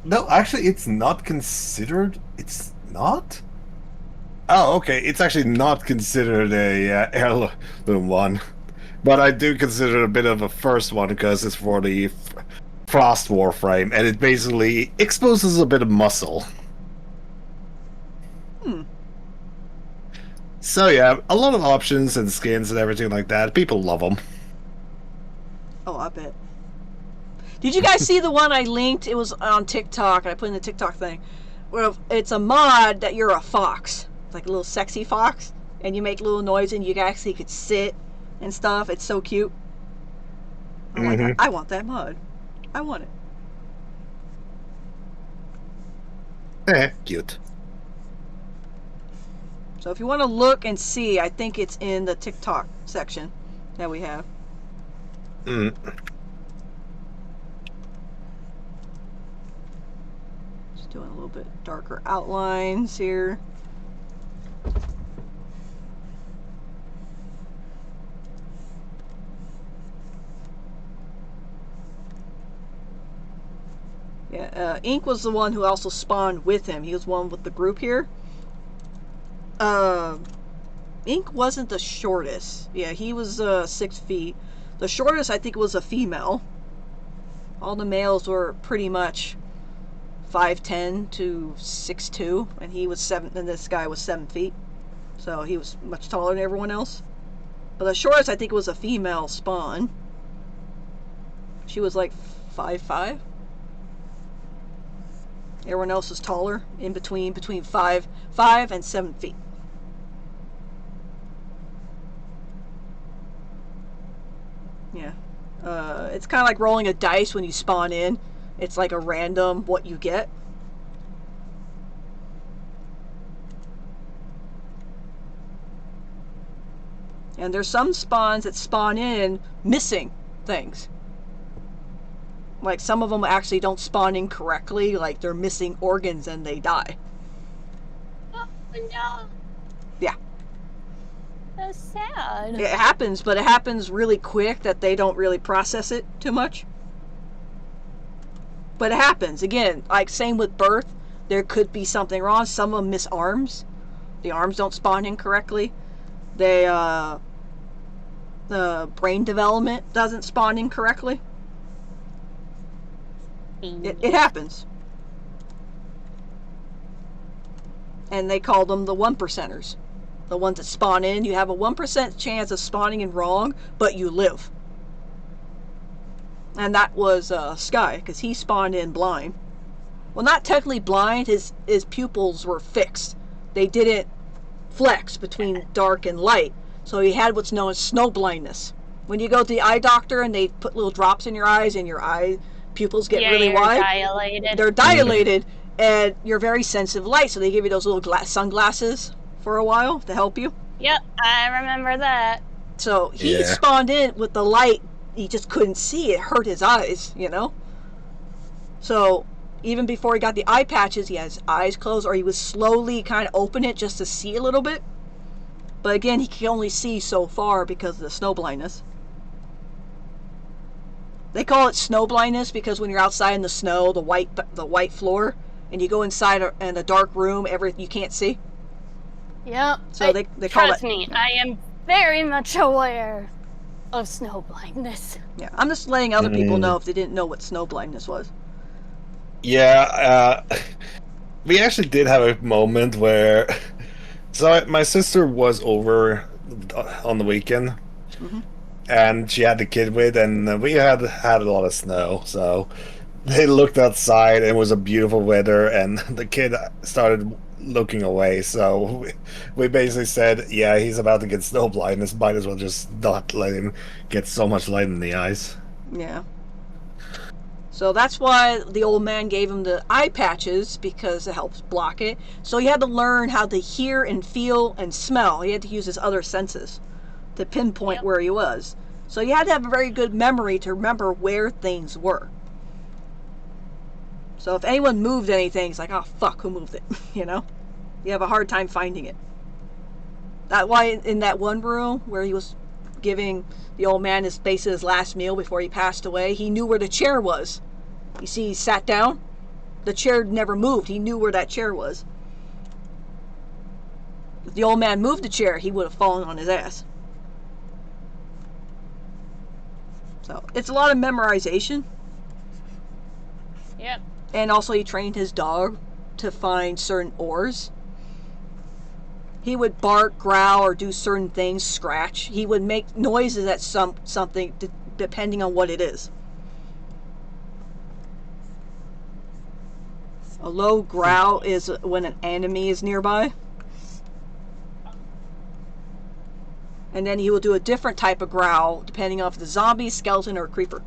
No, actually, it's not considered... It's not? Oh, okay, it's actually not considered a heirloom one. But I do consider it a bit of a first one, because it's for the frost warframe, and it basically exposes a bit of muscle. So yeah, a lot of options and skins and everything like that. People love them. Oh, I bet. Did you guys see the one I linked? It was on TikTok, and I put in the TikTok thing. Where it's a mod that you're a fox, like a little sexy fox, and you make little noise, and you actually could sit and stuff. It's so cute. I'm like, I want that mod. I want it. Cute. So if you want to look and see, I think it's in the TikTok section that we have. Just doing a little bit darker outlines here. Yeah, Ink was the one who also spawned with him. He was one with the group here. Ink wasn't the shortest. Yeah, he was 6 feet. The shortest, I think, was a female. All the males were pretty much 5'10" to 6'2", and he was 7. And this guy was 7 feet, so he was much taller than everyone else. But the shortest, I think, was a female spawn. She was like 5'5". Everyone else is taller, in between 5 and 7 feet. Yeah. It's kind of like rolling a dice when you spawn in. It's like a random what you get. And there's some spawns that spawn in missing things. Like some of them actually don't spawn in correctly, like they're missing organs and they die. Oh no. Yeah. That's sad. It happens, but it happens really quick that they don't really process it too much. But it happens. Again, like same with birth, there could be something wrong. Some of them miss arms. The arms don't spawn in correctly. The brain development doesn't spawn in correctly. It happens. And they call them the 1%ers. The ones that spawn in, you have a 1% chance of spawning in wrong, but you live. And that was Sky, because he spawned in blind. Well, not technically blind, his pupils were fixed. They didn't flex between dark and light. So he had what's known as snow blindness. When you go to the eye doctor and they put little drops in your eyes and your eye pupils get really wide. Dilated. They're dilated, and you're very sensitive to light, so they give you those little sunglasses for a while to help you. Yep, I remember that. So he spawned in with the light. He just couldn't see. It hurt his eyes, you know? So even before he got the eye patches, he had his eyes closed, or he would slowly kind of open it just to see a little bit. But again, he can only see so far because of the snow blindness. They call it snow blindness because when you're outside in the snow, the white floor, and you go inside in a dark room, you can't see. Yep. So they call it. Trust me, I am very much aware of snow blindness. Yeah, I'm just letting other people know if they didn't know what snow blindness was. Yeah, we actually did have a moment where, so my sister was over on the weekend, and she had the kid with, and we had a lot of snow, so they looked outside, and it was a beautiful weather, and the kid started looking away, so we basically said, yeah, he's about to get snow blindness, might as well just not let him get so much light in the eyes. Yeah. So that's why the old man gave him the eye patches, because it helps block it. So he had to learn how to hear and feel and smell. He had to use his other senses to pinpoint where he was. So you had to have a very good memory to remember where things were. So if anyone moved anything, it's like, oh fuck, who moved it? You know? You have a hard time finding it. That's why in that one room where he was giving the old man basically his last meal before he passed away, he knew where the chair was. You see, he sat down. The chair never moved. He knew where that chair was. If the old man moved the chair, he would have fallen on his ass. So it's a lot of memorization. Yep. And also he trained his dog to find certain ores. He would bark, growl, or do certain things, scratch. He would make noises at something depending on what it is. A low growl is when an enemy is nearby. And then he will do a different type of growl depending on if the zombie, skeleton, or creeper.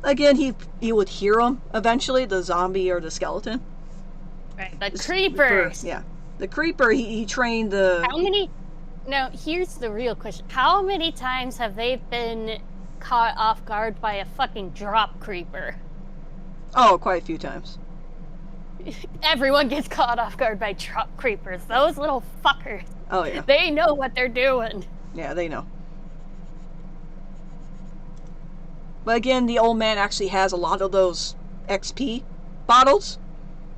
Again, he would hear them eventually, the zombie or the skeleton. Right, the creepers. Yeah. The creeper, he trained the... How many... No, here's the real question. How many times have they been caught off guard by a fucking drop creeper? Oh, quite a few times. Everyone gets caught off guard by drop creepers. Those little fuckers. Oh, yeah. They know what they're doing. Yeah, they know. But again, the old man actually has a lot of those XP bottles.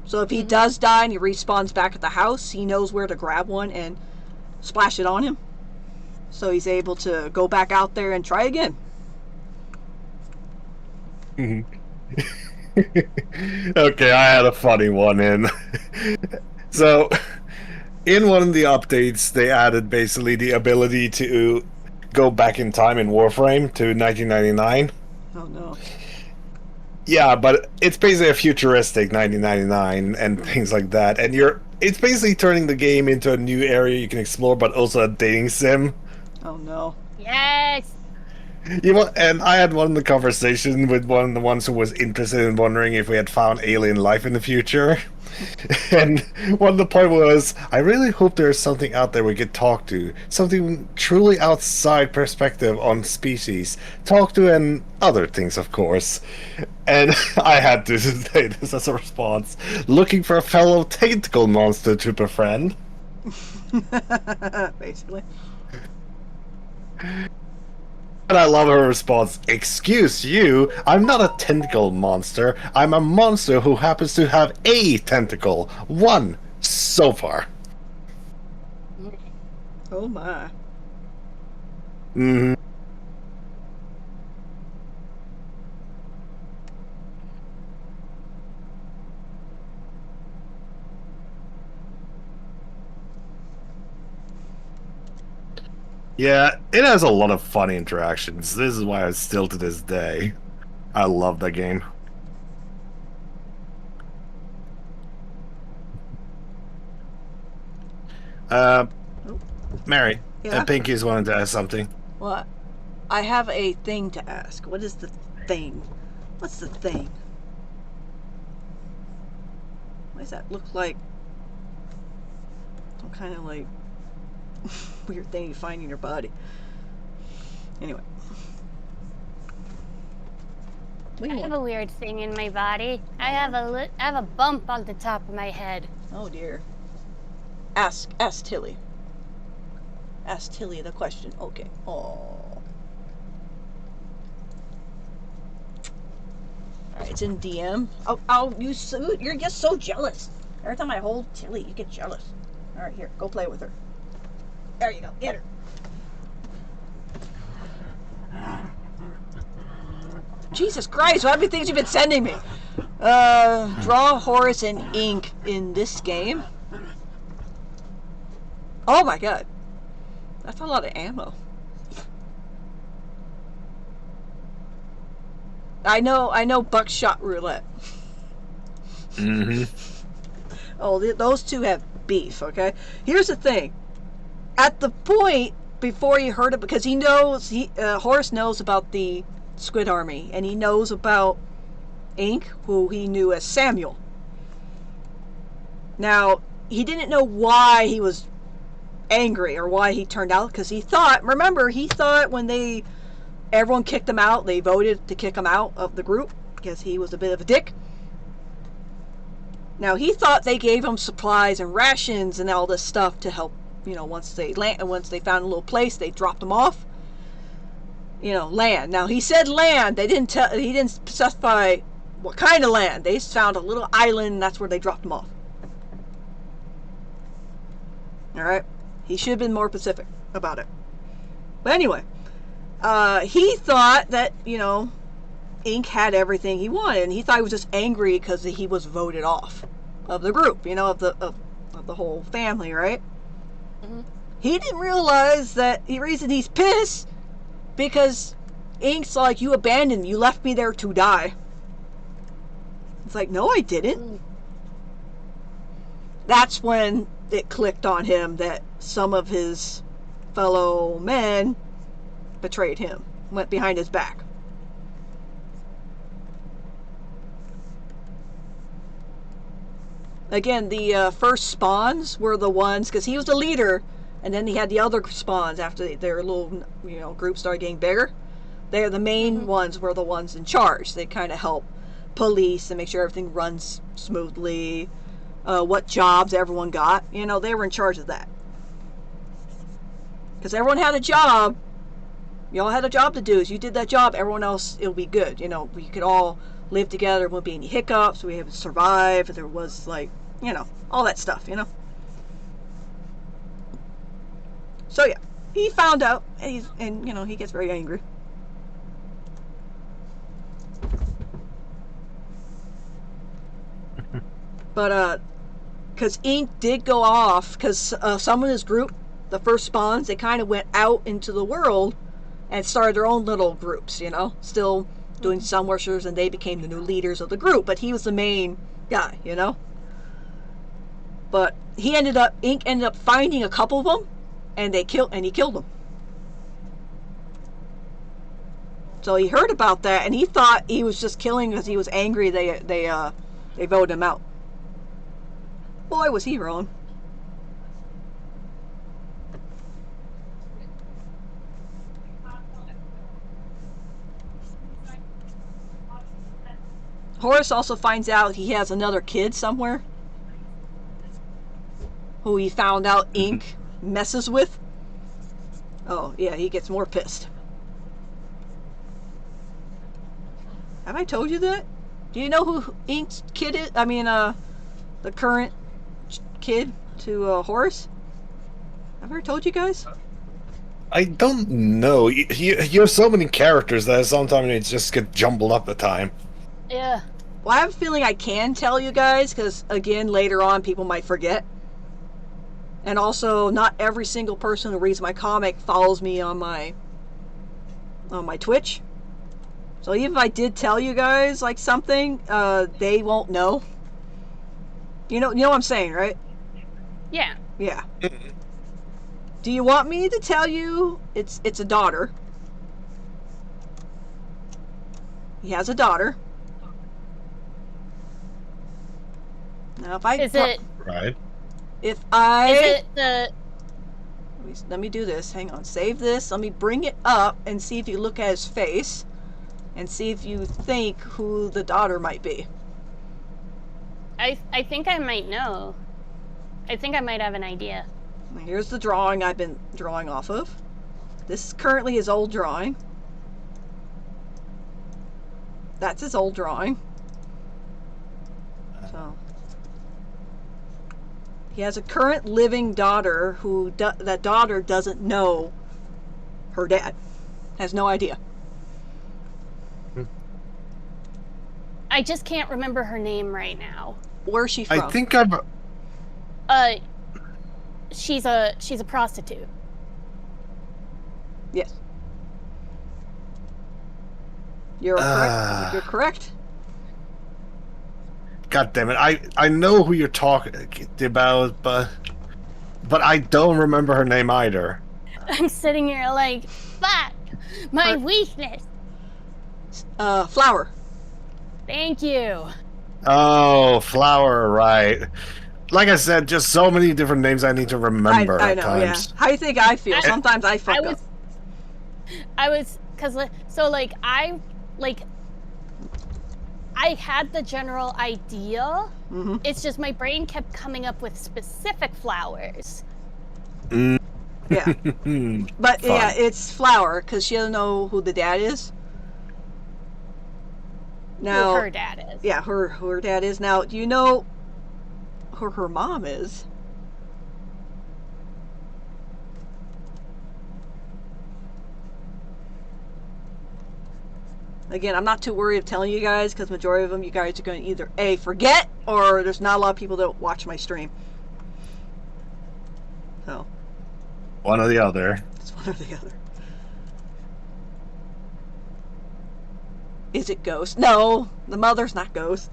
So if he does die and he respawns back at the house, he knows where to grab one and splash it on him. So he's able to go back out there and try again. Okay, I had a funny one in. So, in one of the updates, they added basically the ability to go back in time in Warframe to 1999. Oh no. Yeah, but it's basically a futuristic 1999 and things like that. And it's basically turning the game into a new area you can explore, but also a dating sim. Oh no. Yes! And I had one in the conversation with one of the ones who was interested in wondering if we had found alien life in the future. And one of the point was, I really hope there's something out there we could talk to. Something truly outside perspective on species. Talk to and other things, of course. And I had to say this as a response. Looking for a fellow tentacle monster to befriend. Basically. And I love her response, excuse you, I'm not a tentacle monster, I'm a monster who happens to have a tentacle. One, so far. Oh my. Mm-hmm. Yeah, it has a lot of funny interactions. This is why I still to this day, I love that game. Mary, Yeah? Pinky's wanted to ask something. What? I have a thing to ask. What is the thing? What's the thing? What does that look like? Some kind of like weird thing you find in your body. Anyway. I have a weird thing in my body. I have a bump on the top of my head. Oh dear. Ask Tilly. Ask Tilly the question. Okay. Oh. Alright, it's in DM. Oh, you're just so jealous. Every time I hold Tilly, you get jealous. Alright, here, go play with her. There you go, get her. Jesus Christ, what many things you've been sending me? Draw Horus and ink in this game. Oh my god. That's a lot of ammo. I know buckshot roulette. Mm-hmm. Oh, those two have beef, okay? Here's the thing. At the point before he heard it, because he knows, Horus knows about the Squid Army, and he knows about Ink, who he knew as Samuel. Now, he didn't know why he was angry or why he turned out, because he thought when everyone kicked him out, they voted to kick him out of the group because he was a bit of a dick. Now, he thought they gave him supplies and rations and all this stuff to help, once they found a little place, they dropped him off. Land. Now, he said land. He didn't specify what kind of land. They found a little island, and that's where they dropped him off. All right? He should have been more specific about it. But anyway, he thought that, Ink had everything he wanted, and he thought he was just angry because he was voted off of the group, you know, of the whole family, right? Mm-hmm. He didn't realize that the reason he's pissed because Ink's like, you abandoned me, you left me there to die. It's like, no, I didn't. That's when it clicked on him that some of his fellow men betrayed him, went behind his back. Again, the first spawns were the ones, because he was the leader, and then he had the other spawns after their little, you know, group started getting bigger. They're the main ones were the ones in charge. They kind of help police and make sure everything runs smoothly. What jobs everyone got, you know, they were in charge of that. Because everyone had a job. You all had a job to do. As you did that job, everyone else, it'll be good. You know, we could all live together. There wouldn't be any hiccups. We would survive. There was, like, you know, all that stuff, you know. So, yeah. He found out, and you know, he gets very angry. But, because Ink did go off, because some of his group, the first spawns, they kind of went out into the world and started their own little groups, you know, still doing some worshipers, and they became the new leaders of the group, but he was the main guy, you know. But Ink ended up finding a couple of them, and he killed them. So he heard about that, and he thought he was just killing because he was angry they voted him out. Boy, was he wrong. Horace also finds out he has another kid somewhere who he found out Ink messes with. Oh, yeah, he gets more pissed. Have I told you that? Do you know who Ink's kid is? I mean, the current kid to Horace? Have I ever told you guys? I don't know. You have so many characters that sometimes it just get jumbled up at time. Yeah. Well, I have a feeling I can tell you guys, because, again, later on, people might forget. And also, not every single person who reads my comic follows me on my Twitch. So even if I did tell you guys, like, something, they won't know. You know what I'm saying, right? Yeah. Yeah. Do you want me to tell you it's a daughter? He has a daughter. Now, if I Is it Right. If I is it the let me do this. Hang on. Save this. Let me bring it up and see if you look at his face and see if you think who the daughter might be. I think I might know. I think I might have an idea. Here's the drawing I've been drawing off of. This is currently his old drawing. That's his old drawing. So he has a current living daughter who that daughter doesn't know her dad. Has no idea. I just can't remember her name right now. Where's she from? I think I'm. She's a prostitute. Yes. You're correct. You're correct. God damn it! I know who you're talking about, but I don't remember her name either. I'm sitting here like, fuck, my weakness. Flower. Thank you. Oh, Flower, right. Like I said, just so many different names I need to remember I know, at times. yeah. How do you think I feel? Sometimes I fuck up. Cause I had the general idea. Mm-hmm. It's just my brain kept coming up with specific flowers. Mm. Yeah. But Fun. yeah, it's Flower, because she doesn't know who the dad is. Now, Who her dad is. Yeah, who her dad is. Now, do you know who her mom is? Again, I'm not too worried of telling you guys because majority of them you guys are going to either A, forget, or there's not a lot of people that watch my stream. So. One or the other. It's one or the other. Is it Ghost? No, the mother's not Ghost.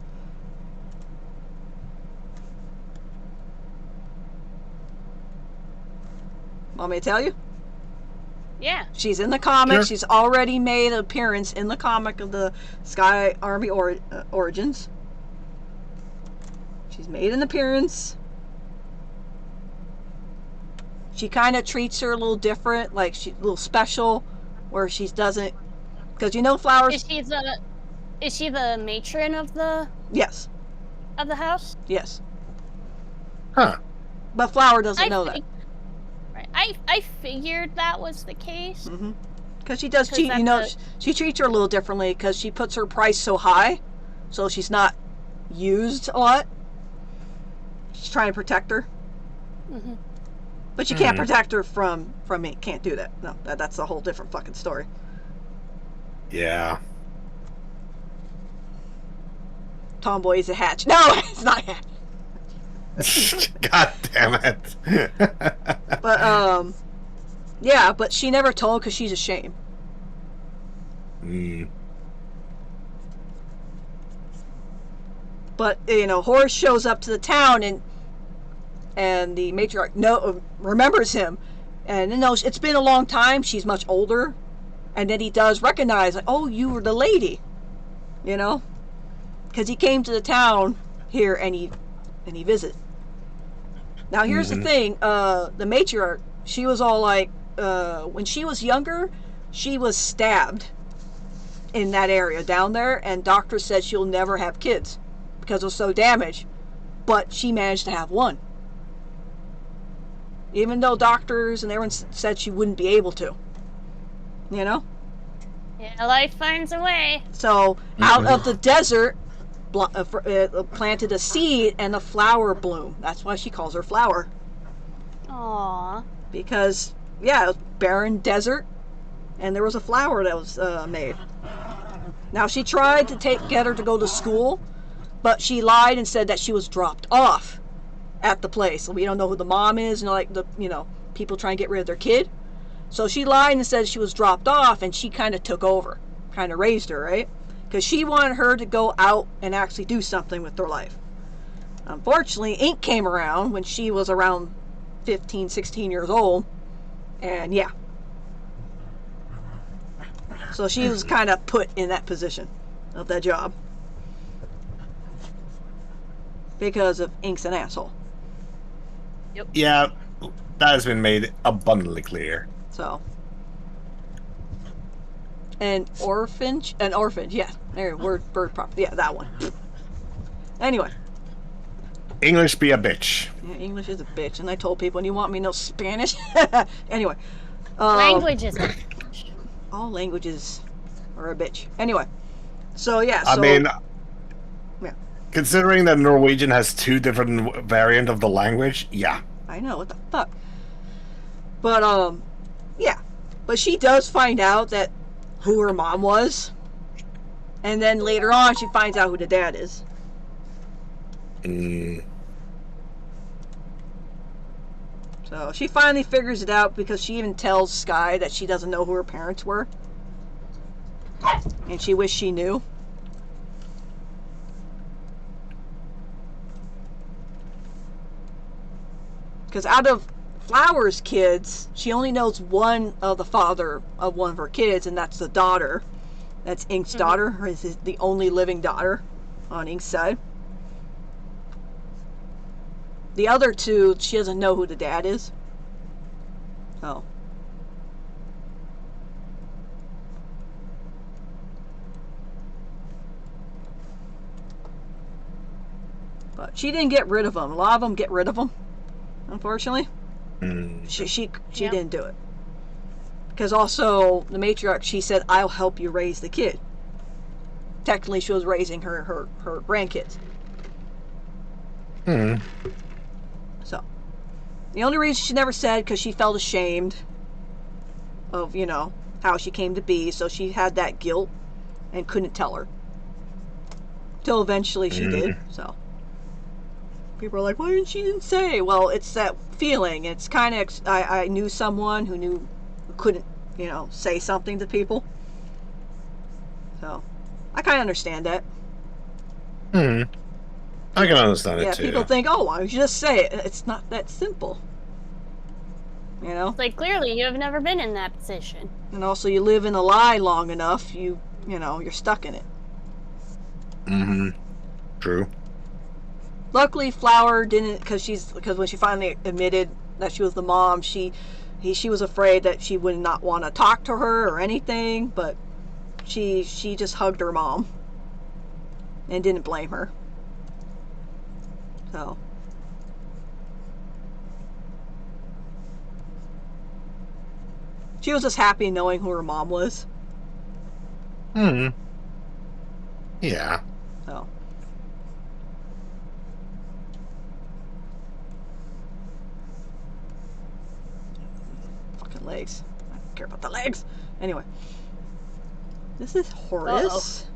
Want me to tell you? Yeah. She's in the comic. Sure. She's already made an appearance in the comic of the Sky Army Origins. She's made an appearance. She kind of treats her a little different, like she's a little special, where she doesn't, because you know Flowers. Is she the matron of the Yes. house? Yes. Huh. But Flower doesn't know that. Right. I figured that was the case. Mm-hmm. Because she does cheat. You know, she treats her a little differently because she puts her price so high, so she's not used a lot. She's trying to protect her. Mm-hmm. But you can't protect her from me. Can't do that. No, that's a whole different fucking story. Yeah. Tomboy is a hatch. No, it's not a hatch. God damn it. But yeah, but she never told because she's ashamed. But you know, Horace shows up to the town and the matriarch remembers him, and knows it's been a long time. She's much older, and then he does recognize, like, oh, you were the lady, you know, because he came to the town here and he visited. Now here's the thing: the matriarch, she was all like, when she was younger, she was stabbed in that area down there, and doctors said she'll never have kids because it was so damaged, but she managed to have one. Even though doctors and everyone said she wouldn't be able to. You know? Yeah, life finds a way. So, out of the desert, planted a seed and a flower bloomed. That's why she calls her Flower. Aww. Because, yeah, it was barren desert, and there was a flower that was made. Now, she tried to get her to go to school, but she lied and said that she was dropped off at the place. We don't know who the mom is, people trying to get rid of their kid. So she lied and said she was dropped off, and she kind of took over, kind of raised her, right? Because she wanted her to go out and actually do something with her life. Unfortunately, Ink came around when she was around 15, 16 years old, and yeah. So she was kind of put in that position of that job. Because of Ink's an asshole. Yep. Yeah, that has been made abundantly clear. So. An orphanage, yeah. There, bird property. Yeah, that one. Anyway. English be a bitch. Yeah, English is a bitch, and I told people, and you want me to know Spanish? Anyway. Language is a all languages are a bitch. Anyway. So, yeah. I mean, yeah. Considering that Norwegian has two different variants of the language, yeah. I know, what the fuck. But, yeah. But she does find out that who her mom was. And then later on, she finds out who the dad is. So she finally figures it out because she even tells Sky that she doesn't know who her parents were. And she wished she knew. Because out of Flower's kids, she only knows one of the father of one of her kids, and that's the daughter. That's Ink's daughter. Is the only living daughter on Ink's side. The other two, she doesn't know who the dad is. Oh. But she didn't get rid of them. A lot of them get rid of them, unfortunately. She didn't do it. Because also, the matriarch, she said, I'll help you raise the kid. Technically, she was raising her grandkids. So, the only reason she never said, because she felt ashamed of, how she came to be. So she had that guilt and couldn't tell her. Till eventually she did, so. People are like, why didn't she say? Well, it's that feeling. It's kind of, I knew someone who couldn't, say something to people. So, I kind of understand that. I can understand it too. Yeah, people think, oh, why don't you just say it? It's not that simple. It's like, clearly you have never been in that position. And also, you live in a lie long enough, you're stuck in it. True. Luckily, Flower didn't, because when she finally admitted that she was the mom, she was afraid that she would not want to talk to her or anything, but she just hugged her mom and didn't blame her. So. She was just happy knowing who her mom was. Yeah. So. Fucking legs. I don't care about the legs. Anyway. This is Horace.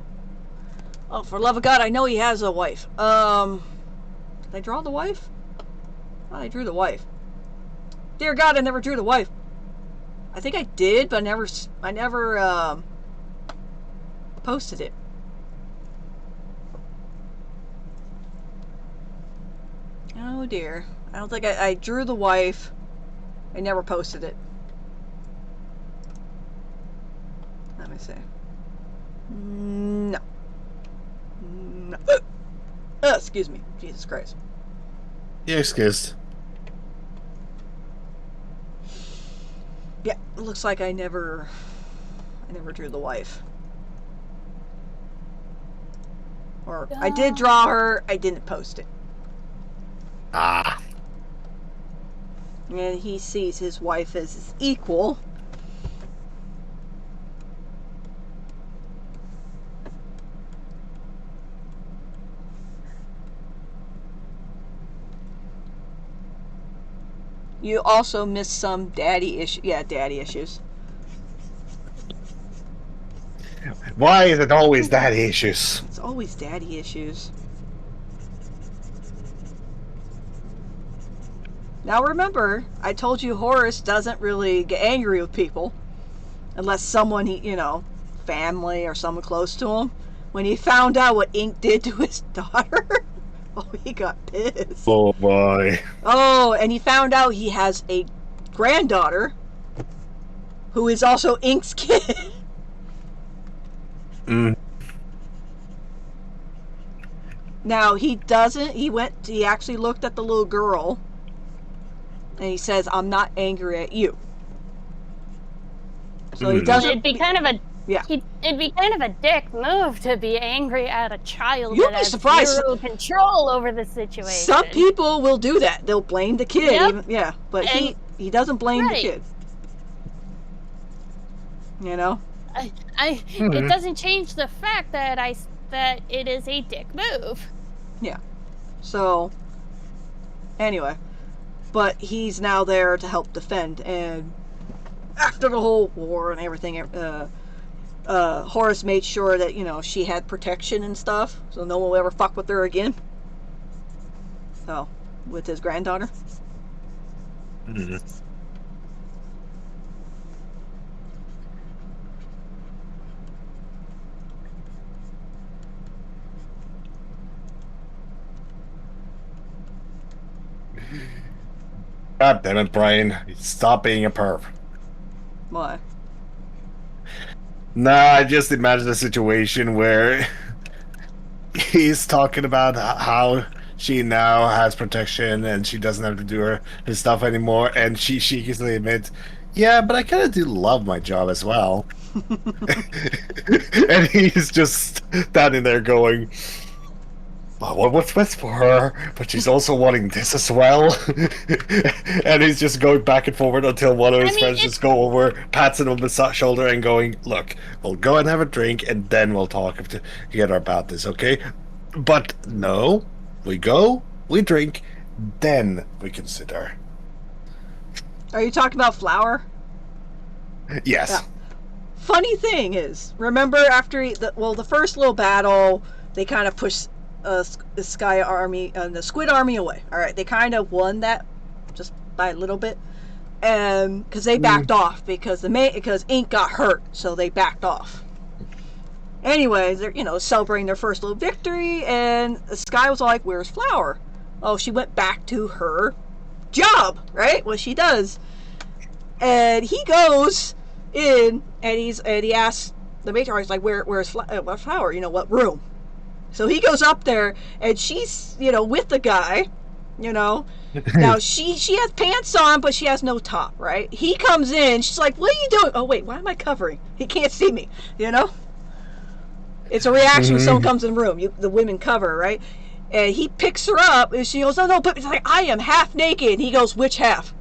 Oh, for love of God, I know he has a wife. Did I draw the wife? Oh, I drew the wife. Dear God, I never drew the wife. I think I did, but I never posted it. Oh dear. I don't think I drew the wife. I never posted it. Let me see. No. No. Excuse me. Jesus Christ. You're excused. Yeah, it looks like I never drew the wife. Or I did draw her, I didn't post it. Ah. And he sees his wife as his equal. You also missed some daddy issues. Yeah, daddy issues. Why is it always daddy issues? It's always daddy issues. Now remember, I told you Horace doesn't really get angry with people unless someone family or someone close to him. When he found out what Ink did to his daughter, oh, he got pissed. Oh boy. Oh, and he found out he has a granddaughter who is also Ink's kid. Now he actually looked at the little girl and he says, I'm not angry at you. So he doesn't. It'd be kind of a dick move to be angry at a child You'd that be has surprised. zero control over the situation. Some people will do that. They'll blame the kid. Yep. But he doesn't blame the kid. It doesn't change the fact that it is a dick move. Yeah. So, anyway. But he's now there to help defend. And after the whole war and everything, Horace made sure that, she had protection and stuff. So no one will ever fuck with her again. So, with his granddaughter. God damn it, Brian. Stop being a perv. Why? Nah, I just imagine a situation where he's talking about how she now has protection and she doesn't have to do her stuff anymore, and she easily admits, yeah, but I kind of do love my job as well. And he's just standing there going, well, what's best for her? But she's also wanting this as well. And he's just going back and forward until one of his friends just go over, pats him on the shoulder and going, look, we'll go and have a drink and then we'll talk together about this, okay? But no, we go, we drink, then we consider. Are you talking about Flower? Yes. Yeah. funny thing is, remember after the first little battle, they kind of pushed the Sky Army and the Squid Army away. All right, they kind of won that just by a little bit, and because they backed off because because Ink got hurt, so they backed off. Anyways, they're celebrating their first little victory, and the Sky was like, "Where's Flower?" Oh, she went back to her job, right? What she does, and he goes in and he asks the matriarch, he's like, "Where's Flower? What room?" So he goes up there, and she's with the guy, Now she has pants on, but she has no top, right? He comes in, she's like, "What are you doing?" Oh wait, why am I covering? He can't see me, It's a reaction when someone comes in the room. The women cover, right? And he picks her up, and she goes, "Oh no!" But it's like, "I am half naked." And he goes, "Which half?"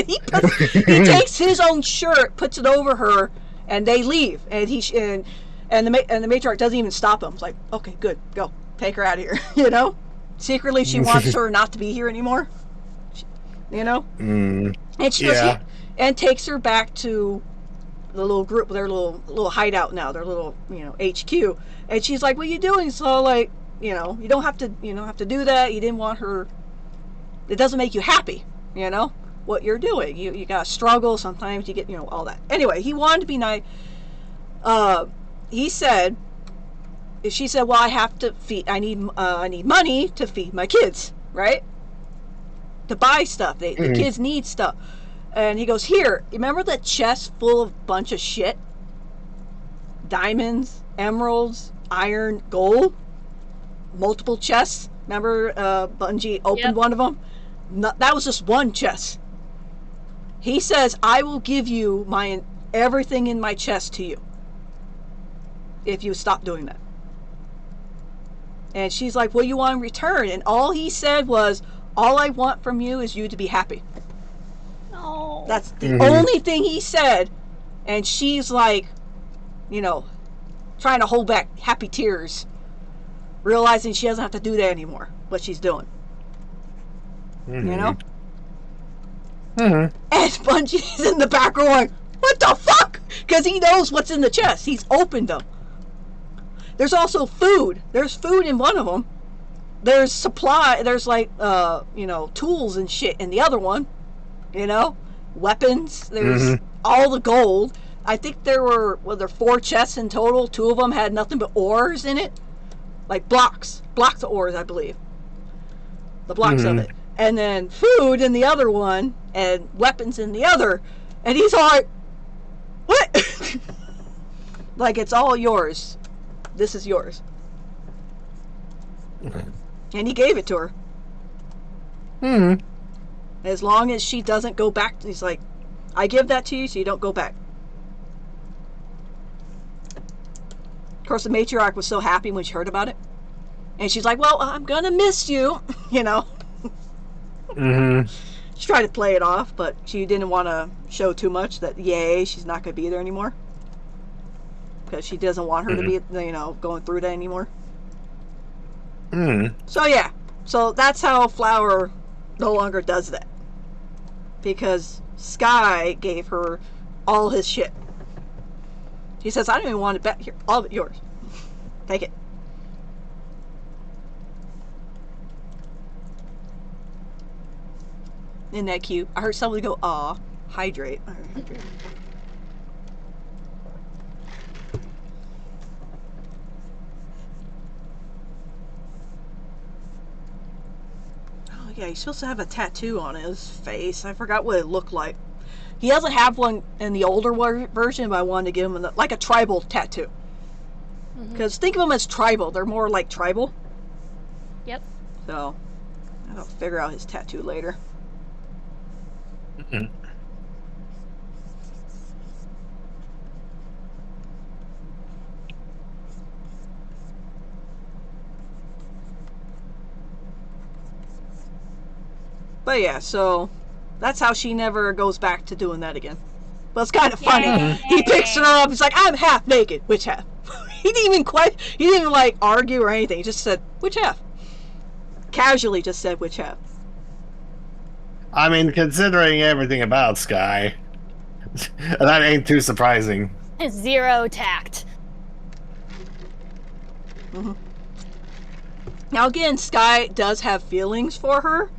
he takes his own shirt, puts it over her, and they leave. And the matriarch doesn't even stop him. It's like, "Okay, good, go, take her out of here." Secretly, she wants her not to be here anymore. And she goes, and takes her back to the little group, their little hideout now, their little HQ. And she's like, "What are you doing?" So like, you don't have to do that. You didn't want her. It doesn't make you happy, what you're doing. You gotta struggle. Sometimes you get all that. Anyway, he wanted to be nice. She said, "Well, I have to feed. I need money to feed my kids, right? To buy stuff. The kids need stuff." And he goes, "Here, remember that chest full of bunch of shit? Diamonds, emeralds, iron, gold, multiple chests. Remember, Bungie opened one of them. That was just one chest. He says, I will give you everything in my chest to you if you stop doing that." And she's like, "What do you want in return?" And all he said was, "All I want from you is you to be happy." Oh. That's the only thing he said. And she's like, trying to hold back happy tears, realizing she doesn't have to do that anymore, what she's doing. And Bungie's in the back going, "What the fuck?" Because he knows what's in the chest. He's opened them. There's also food. There's food in one of them. There's supply. There's like, tools and shit in the other one. Weapons. There's all the gold. I think there were 4 chests in total. 2 of them had nothing but ores in it. Like blocks of ores, I believe. The blocks of it. And then food in the other one, and weapons in the other. And he's all like, "What?" Like, it's all yours. This is yours. And he gave it to her. As long as she doesn't go back, he's like, "I give that to you so you don't go back." Of course, the matriarch was so happy when she heard about it. And she's like, "Well, I'm gonna miss you," She tried to play it off, but she didn't want to show too much that, she's not going to be there anymore. Because she doesn't want her to be, going through that anymore. So, yeah. So, that's how Flower no longer does that. Because Sky gave her all his shit. He says, "I don't even want it back. Here, all of it yours. Take it." Isn't that cute? I heard somebody go, "Aw, hydrate." Hydrate. Oh yeah, he's supposed to have a tattoo on his face. I forgot what it looked like. He doesn't have one in the older version, but I wanted to give him like a tribal tattoo. Because think of them as tribal. They're more like tribal. Yep. So, I'll figure out his tattoo later. But yeah, so that's how she never goes back to doing that again. But it's kind of funny. Yay. He picks her up. He's like, "I'm half naked." "Which half?" He didn't even like argue or anything. He just said, "Which half?" Casually just said, "Which half?" I mean, considering everything about Sky, That ain't too surprising. 0 tact. Mm-hmm. Now again, Sky does have feelings for her,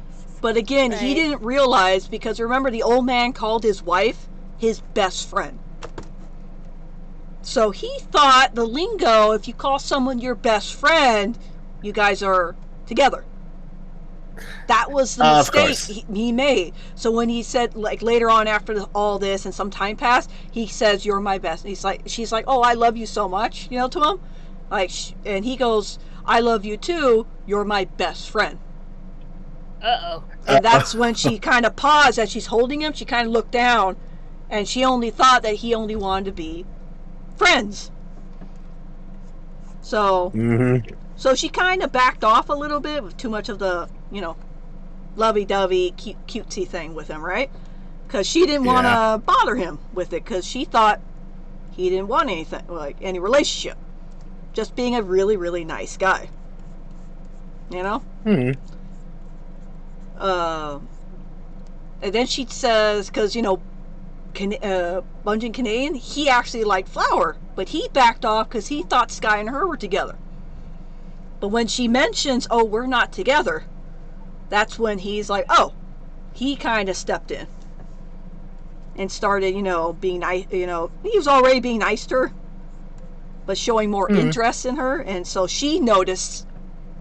but again, he didn't realize, because remember, the old man called his wife his best friend. So he thought the lingo, if you call someone your best friend, you guys are together. That was the mistake he made. So when he said, like, later on after all this and some time passed, he says, "You're my best." And she's like, "Oh, I love you so much," to him. Like, and he goes, "I love you too. You're my best friend." Uh-oh. And that's when she kind of paused as she's holding him. She kind of looked down, and she only thought that he only wanted to be friends. So, so she kind of backed off a little bit with too much of the, lovey-dovey, cutesy thing with him, right? Because she didn't want to bother him with it, because she thought he didn't want anything, like any relationship. Just being a really, really nice guy. And then she says, because, Bungeon Canadian, he actually liked Flower, but he backed off because he thought Sky and her were together. But when she mentions, "Oh, we're not together," that's when he's like, oh, he kind of stepped in and started, being nice. He was already being nice to her, but showing more interest in her, and so she noticed,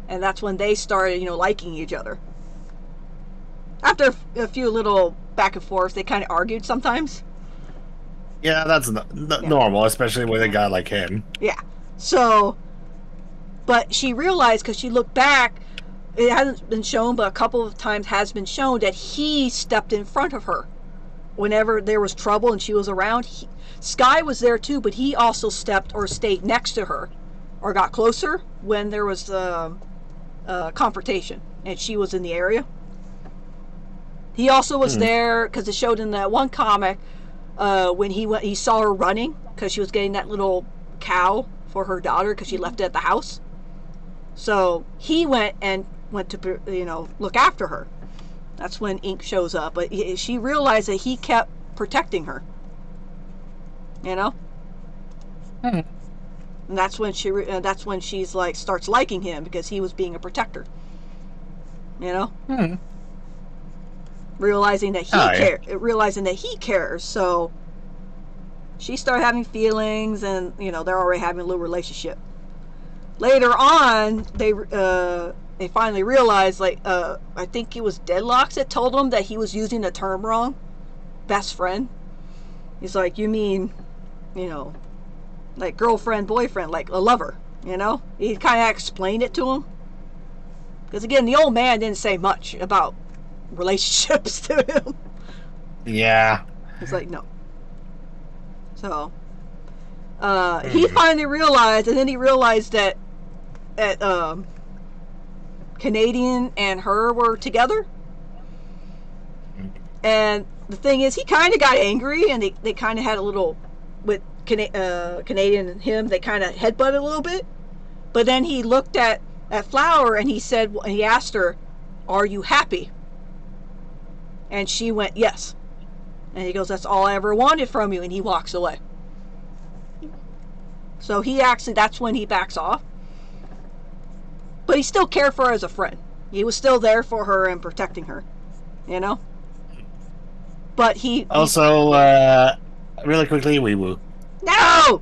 and that's when they started, liking each other. After a few little back and forth, they kind of argued sometimes. Yeah, that's normal, especially with a guy like him. Yeah. So, but she realized, because she looked back, it hasn't been shown, but a couple of times has been shown that he stepped in front of her whenever there was trouble and she was around. Sky was there too, but he also stepped or stayed next to her or got closer when there was confrontation and she was in the area. He also was there because it showed in that one comic when he saw her running because she was getting that little cow for her daughter because she left it at the house. So he went to look after her. That's when Ink shows up, but she realized that he kept protecting her. And that's when she's like starts liking him because he was being a protector. Realizing that he cares, so she started having feelings, and they're already having a little relationship. Later on, they finally realized, I think it was Deadlocks that told him that he was using the term wrong, best friend. He's like, "You mean, like girlfriend, boyfriend, like a lover." He kind of explained it to him, because again, the old man didn't say much about relationships to him. Yeah. It's like, no. So he finally realized, and then he realized that Canadian and her were together. And the thing is, he kind of got angry, and they kind of had a little, with Canadian and him, they kind of headbutted a little bit. But then he looked at Flower, and he asked her, "Are you happy?" And she went, "Yes." And he goes, "That's all I ever wanted from you," and he walks away. So that's when he backs off. But he still cared for her as a friend. He was still there for her and protecting her. But he... Also, really quickly, wee-woo. No! I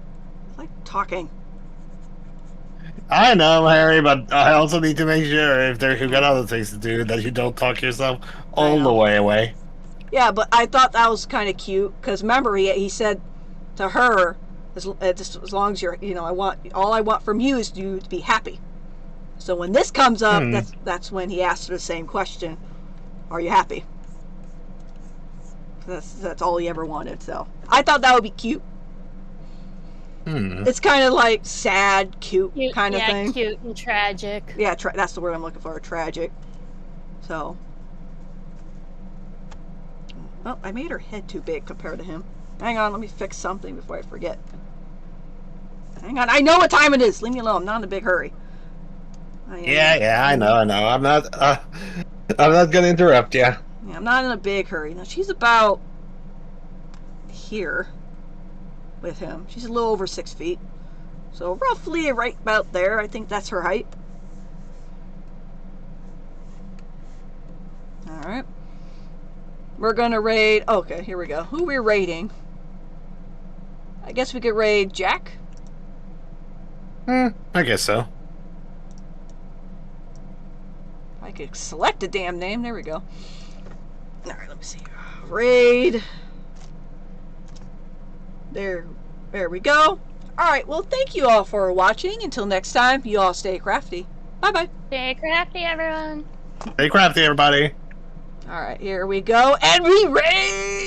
like talking. I know, Harry, but I also need to make sure if you've got other things to do that you don't talk yourself all the way away. Yeah, but I thought that was kind of cute, because remember, he said to her, as long as you're, all I want from you is you to be happy. So when this comes up, that's when he asked her the same question: "Are you happy?" That's all he ever wanted. So I thought that would be cute. It's kind of like sad, cute kind of thing. Yeah, cute and tragic. Yeah, that's the word I'm looking for. Tragic. So. Well, I made her head too big compared to him. Hang on, let me fix something before I forget. Hang on, I know what time it is. Leave me alone. I'm not in a big hurry. I know. I'm not gonna interrupt you. Yeah, I'm not in a big hurry. Now she's about here with him. She's a little over 6 feet. So roughly right about there. I think that's her height. Alright. We're gonna raid... Okay, here we go. Who we're raiding? I guess we could raid Jack. I guess so. I could select a damn name. There we go. Alright, let me see. Raid. There we go. Alright, well, thank you all for watching. Until next time, you all stay crafty. Bye-bye. Stay crafty, everyone. Stay crafty, everybody. Alright, here we go. And we raid!